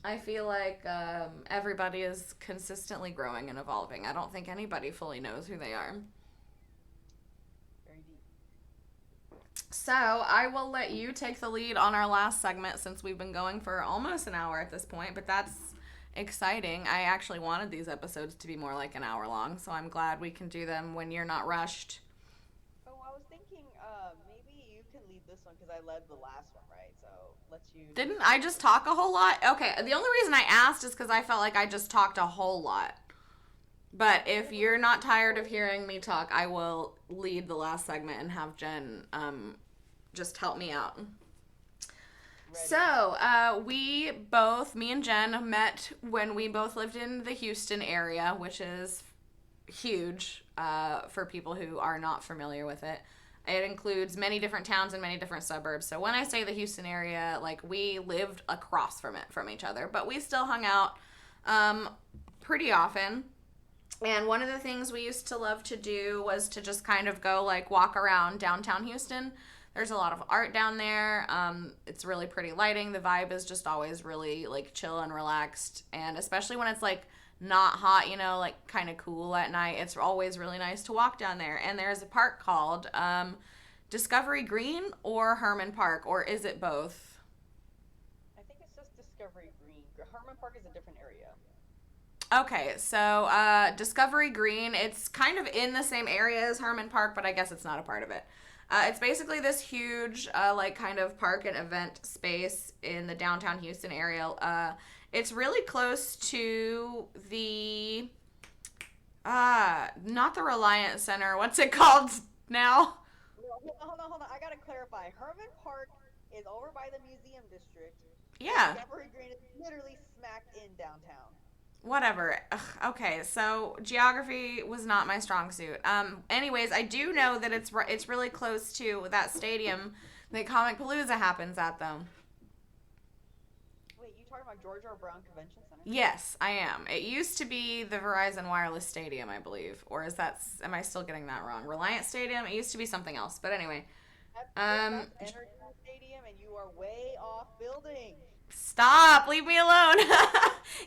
I feel like everybody is consistently growing and evolving. I don't think anybody fully knows who they are. Very deep. So I will let you take the lead on our last segment since we've been going for almost an hour at this point, but that's exciting. I actually wanted these episodes to be more like an hour long, so I'm glad we can do them when you're not rushed. Oh, I was thinking maybe you can lead this one because I led the last one, right? So let's you. Didn't I just talk a whole lot? Okay, the only reason I asked is because I felt like I just talked a whole lot. But if you're not tired of hearing me talk, I will lead the last segment and have Jen just help me out. Ready. So, me and Jen met when we both lived in the Houston area, which is huge for people who are not familiar with it. It includes many different towns and many different suburbs. So when I say the Houston area, like, we lived across from each other, but we still hung out pretty often. And one of the things we used to love to do was to just kind of go, like, walk around downtown Houston. There's a lot of art down there. It's really pretty lighting. The vibe is just always really, like, chill and relaxed. And especially when it's, like, not hot, you know, like, kind of cool at night, it's always really nice to walk down there. And there's a park called Discovery Green or Herman Park, or is it both? I think it's just Discovery Green. Herman Park is a different area. Okay, so Discovery Green, it's kind of in the same area as Herman Park, but I guess it's not a part of it. It's basically this huge, like, kind of park and event space in the downtown Houston area. It's really close to the, not the Reliance Center. What's it called now? Hold on. I gotta clarify. Herman Park is over by the museum district. Yeah. Discovery Green is literally smack in downtown. Whatever. Ugh, okay, so geography was not my strong suit. Anyways, I do know that it's really close to that stadium that Comic Palooza happens at, though. Wait, you talking about George R. Brown Convention Center? Yes, I am. It used to be the Verizon Wireless Stadium, I believe, or am I still getting that wrong? Reliance Stadium. It used to be something else, but anyway. That's Energy Stadium, and you are way off building. Stop! Leave me alone.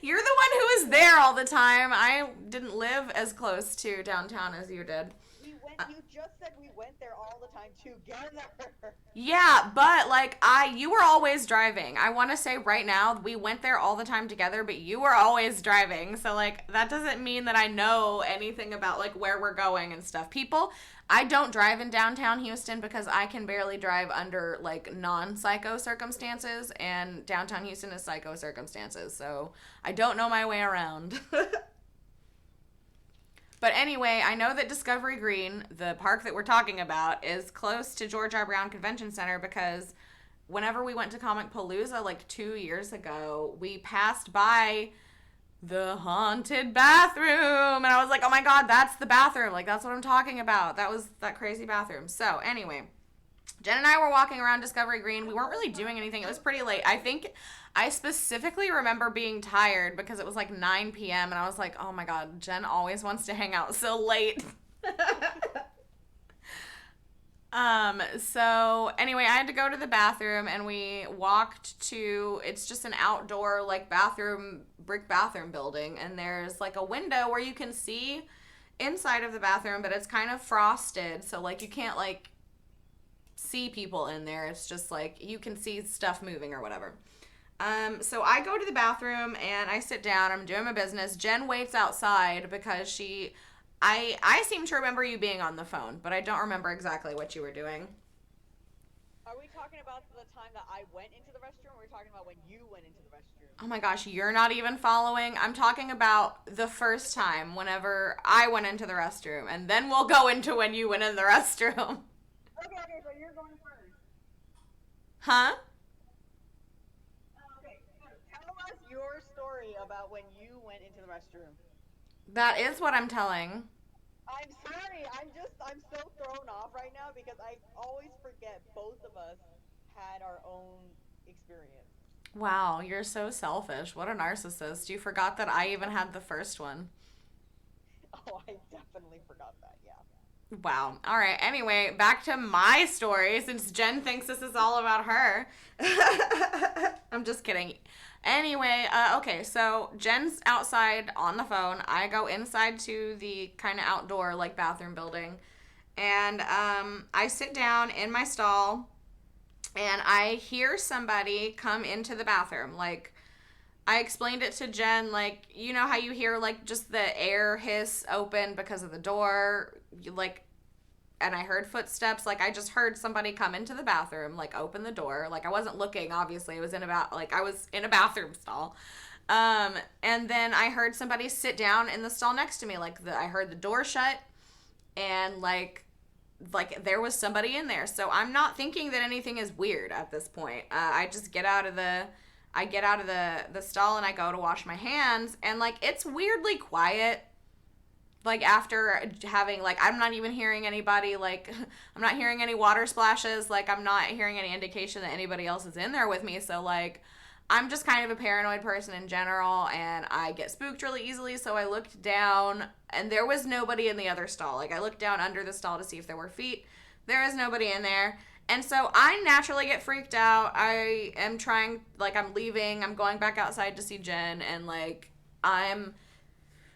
You're the one who was there all the time. I didn't live as close to downtown as you did. You just said we went there all the time together. Yeah, but, like, you were always driving. I want to say right now, we went there all the time together, but you were always driving. So, like, that doesn't mean that I know anything about, like, where we're going and stuff. People, I don't drive in downtown Houston because I can barely drive under, like, non-psycho circumstances, and downtown Houston is psycho circumstances. So, I don't know my way around. But anyway, I know that Discovery Green, the park that we're talking about, is close to George R. Brown Convention Center because whenever we went to Comic Palooza like 2 years ago, we passed by the haunted bathroom. And I was like, oh my God, that's the bathroom. Like, that's what I'm talking about. That was that crazy bathroom. So anyway, Jen and I were walking around Discovery Green. We weren't really doing anything. It was pretty late. I think I specifically remember being tired because it was like 9 p.m. and I was like, oh my God, Jen always wants to hang out so late. So anyway, I had to go to the bathroom and we walked to, it's just an outdoor like brick bathroom building. And there's like a window where you can see inside of the bathroom, but it's kind of frosted. So like you can't like see people in there. It's just like you can see stuff moving or whatever. So I go to the bathroom and I sit down. I'm doing my business. Jen waits outside because I seem to remember you being on the phone, but I don't remember exactly what you were doing. Are we talking about the time that I went into the restroom, or are we talking about when you went into the restroom? Oh my gosh, you're not even following. I'm talking about the first time whenever I went into the restroom, and then we'll go into when you went in the restroom. Okay, so you're going first. Huh? Okay, tell us your story about when you went into the restroom. That is what I'm telling. I'm sorry. I'm so thrown off right now because I always forget both of us had our own experience. Wow, you're so selfish. What a narcissist. You forgot that I even had the first one. Oh, I definitely forgot that. Yeah. Wow. All right. Anyway, back to my story since Jen thinks this is all about her. I'm just kidding. Anyway, okay, so Jen's outside on the phone. I go inside to the kind of outdoor, like, bathroom building. And I sit down in my stall and I hear somebody come into the bathroom. Like, I explained it to Jen, like, you know how you hear, like, just the air hiss open because of the door? Like, and I heard footsteps. Like, I just heard somebody come into the bathroom, like, open the door. Like, I wasn't looking, obviously. I was in I was in a bathroom stall. And then I heard somebody sit down in the stall next to me. Like, I heard the door shut, and there was somebody in there. So I'm not thinking that anything is weird at this point. I just get out of the stall and I go to wash my hands, and, like, it's weirdly quiet. Like, after having, like, I'm not even hearing anybody, like, I'm not hearing any water splashes, like, I'm not hearing any indication that anybody else is in there with me. So, like, I'm just kind of a paranoid person in general, and I get spooked really easily. So I looked down, and there was nobody in the other stall. Like, I looked down under the stall to see if there were feet. There is nobody in there. And so I naturally get freaked out. I am trying, like, I'm leaving, I'm going back outside to see Jen, and, like, I'm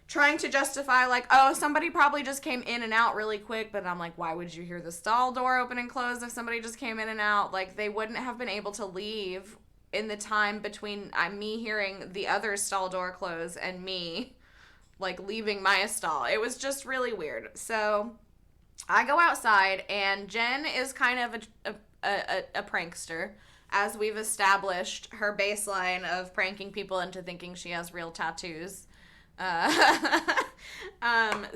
trying to justify, like, oh, somebody probably just came in and out really quick. But I'm like, why would you hear the stall door open and close if somebody just came in and out? Like, they wouldn't have been able to leave in the time between me hearing the other stall door close and me, like, leaving my stall. It was just really weird. So I go outside, and Jen is kind of a prankster, as we've established her baseline of pranking people into thinking she has real tattoos. Uh, I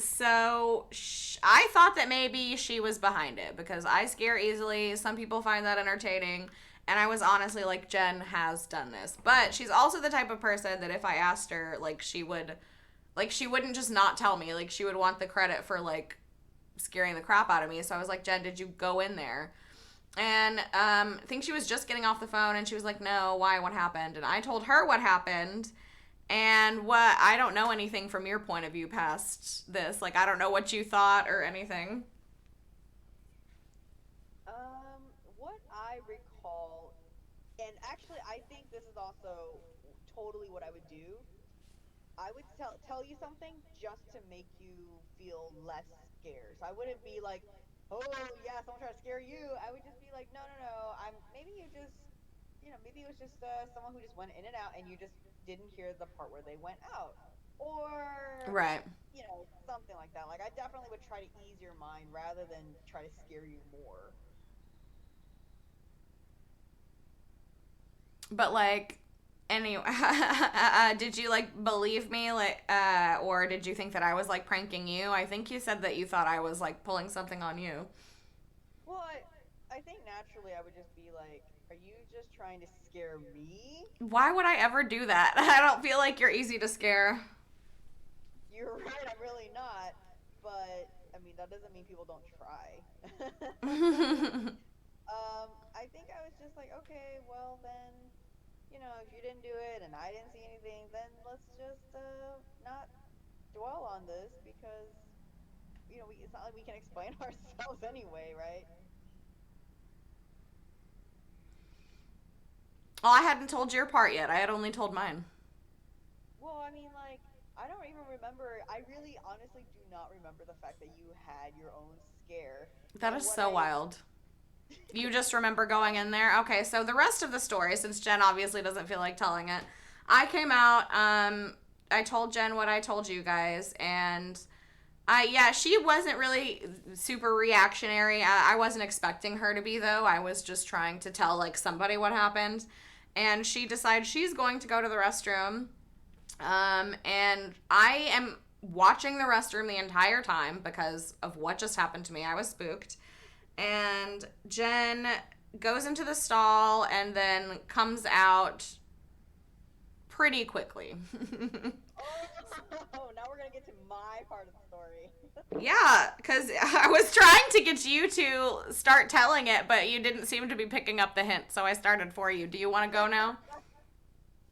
thought that maybe she was behind it because I scare easily. Some people find that entertaining. And I was honestly like, Jen has done this. But she's also the type of person that if I asked her, like, she wouldn't just not tell me. Like, she would want the credit for, like, scaring the crap out of me. So I was like, Jen, did you go in there? And I think she was just getting off the phone, and she was like, no, why? What happened? And I told her what happened. And what I don't know anything from your point of view past this. Like, I don't know what you thought or anything. What I recall, and actually, I think this is also totally what I would do. I would tell you something just to make you feel less scared. So I wouldn't be like, "Oh yeah, someone trying to scare you." I would just be like, "No, no, no. I'm maybe you just, maybe it was just someone who just went in and out, and you just didn't hear the part where they went out, or Right. something like that." Like I definitely would try to ease your mind rather than try to scare you more. But, like, anyway, did you, like, believe me? Like, or did you think that I was, like, pranking you? I think you said that you thought I was, like, pulling something on you. Well, I think naturally I would just be like, "Are you just trying to scare me?" Why would I ever do that? I don't feel like you're easy to scare. You're right, I'm really not. But I mean, that doesn't mean people don't try. I think I was just like, okay, well then, if you didn't do it and I didn't see anything, then let's just not dwell on this because it's not like we can explain ourselves anyway, right? Well, I hadn't told your part yet. I had only told mine. Well, I mean, like, I don't even remember. I really honestly do not remember the fact that you had your own scare. That And is what so I wild. You just remember going in there? Okay, so the rest of the story, since Jen obviously doesn't feel like telling it, I came out, I told Jen what I told you guys, and yeah, she wasn't really super reactionary. I wasn't expecting her to be, though. I was just trying to tell, like, somebody what happened. And she decides she's going to go to the restroom. And I am watching the restroom the entire time because of what just happened to me. I was spooked. And Jen goes into the stall and then comes out pretty quickly. Oh, now we're gonna get to my part of the story. Yeah, because I was trying to get you to start telling it, but you didn't seem to be picking up the hint, so I started for you. Do you want to go now?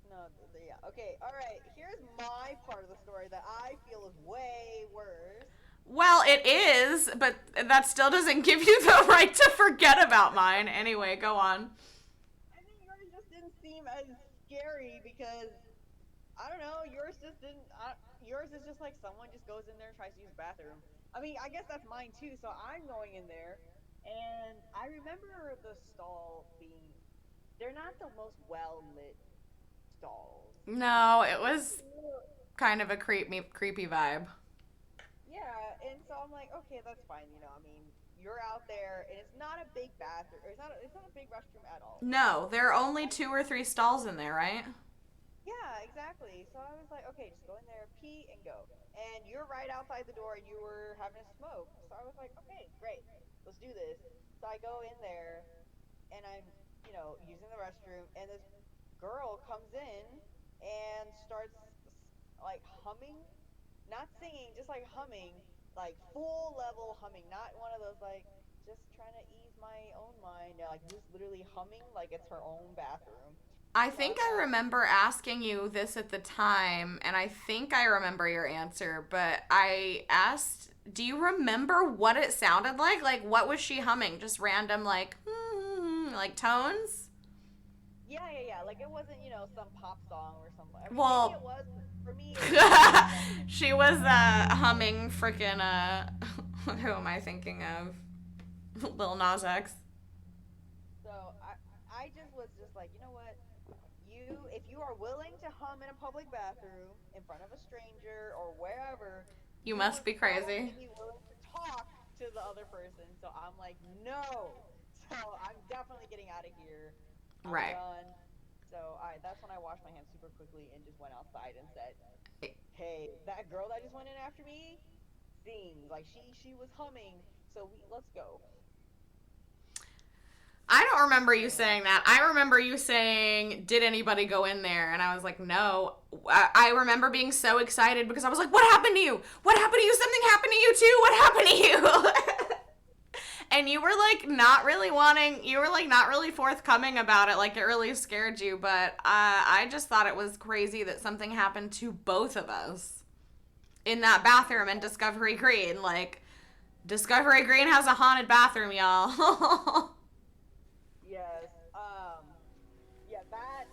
No, yeah. Okay, all right. Here's my part of the story that I feel is way worse. Well, it is, but that still doesn't give you the right to forget about mine. Anyway, go on. I mean, yours just didn't seem as scary because I don't know. Yours just didn't. Yours is just like someone just goes in there and tries to use the bathroom. I mean, I guess that's mine too. So I'm going in there, and I remember the stall being. They're not the most well lit stalls, you No, know. it was kind of a creepy vibe. Yeah, and so I'm like, okay, that's fine. I mean, you're out there, and it's not a big bathroom. Or it's not a big restroom at all. No, there are only 2 or 3 stalls in there, right? Yeah, exactly. So I was like, okay, just go in there, pee, and go. And you're right outside the door, and you were having a smoke. So I was like, okay, great, let's do this. So I go in there, and I'm, using the restroom, and this girl comes in and starts like humming, not singing, just like humming, like full level humming, not one of those like just trying to ease my own mind. No, like just literally humming like it's her own bathroom. I So think I'm I like, remember asking you this at the time, and I think I remember your answer, but I asked, do you remember what it sounded like? Like, what was she humming? Just random, like tones? yeah, yeah, yeah. Like it wasn't, some pop song or something. I mean, maybe it Well, was. For me, it was just like. she was humming freaking, who am I thinking of? Lil Nas X. So I just was just like, you know what? If you are willing to hum in a public bathroom in front of a stranger or wherever, You you must would be probably crazy. be willing to talk to the other person. So I'm like, no. So I'm definitely getting out of here. I'm Right. done. So that's when I washed my hands super quickly and just went outside and said, "Hey, that girl that just went in after me sings like she was humming. So let's go." I don't remember you And saying that. I remember you saying, "Did anybody go in there?" And I was like, "No." I remember being so excited because I was like, "What happened to you? What happened to you? Something happened to you too. What happened to you?" And you were like not really wanting. You were like not really forthcoming about it. Like it really scared you. But I just thought it was crazy that something happened to both of us in that bathroom in Discovery Green. Like Discovery Green has a haunted bathroom, y'all. yes, yeah, that.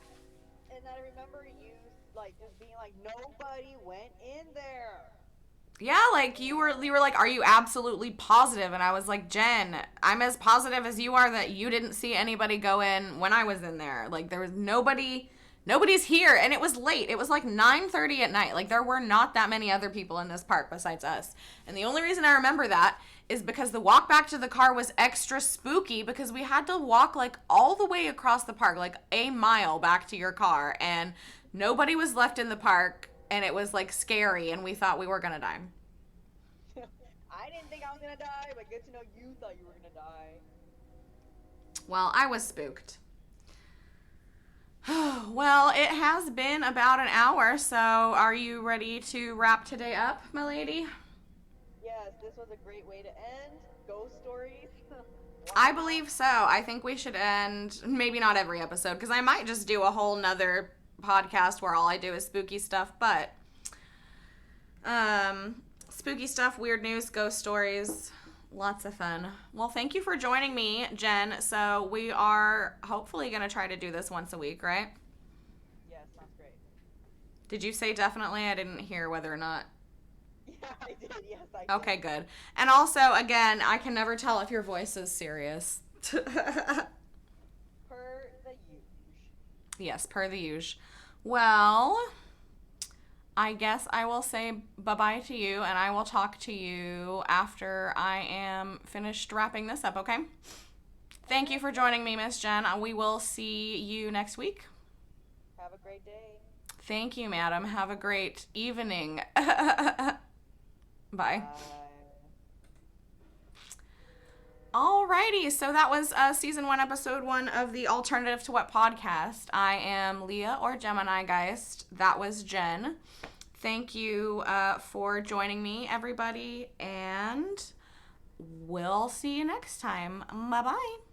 And I remember you like just being like, nobody went in there. Yeah, like And you were like, "Are you absolutely positive?" And I was like, "Jen, I'm as positive as you are that you didn't see anybody go in when I was in there. Like there was nobody's here." And it was late. It was like 9:30 at night. Like there were not that many other people in this park besides us. And the only reason I remember that is because the walk back to the car was extra spooky because we had to walk like all the way across the park, like a mile back to your car, and nobody was left in the park, and it was like scary, and we thought we were going to die. I didn't think I was gonna die, but good to know you thought you were gonna die. Well, I was spooked. Well, it has been about an hour, so are you ready to wrap today up, my lady? Yes, this was a great way to end ghost stories. Why I not? believe so. I think we should end, maybe not every episode, because I might just do a whole nother podcast where all I do is spooky stuff, but spooky stuff, weird news, ghost stories, lots of fun. Well, thank you for joining me, Jen. So we are hopefully going to try to do this once a week, right? Yes, sounds great. Did you say definitely? I didn't hear whether or not. Yeah, I did. Yes, I Okay, did. good. And also, again, I can never tell if your voice is serious. Per the usual. Yes, per the usual. Well, I guess I will say bye-bye to you, and I will talk to you after I am finished wrapping this up, okay? Thank you Okay, for great. joining me, Miss Jen. We will see you next week. Have a great day. Thank you, madam. Have a great evening. Bye. Bye. Alrighty, so that was season 1, episode 1 of the Alternative to What podcast. I am Leah or Gemini Geist. That was Jen. Thank you for joining me, everybody, and we'll see you next time. Bye bye.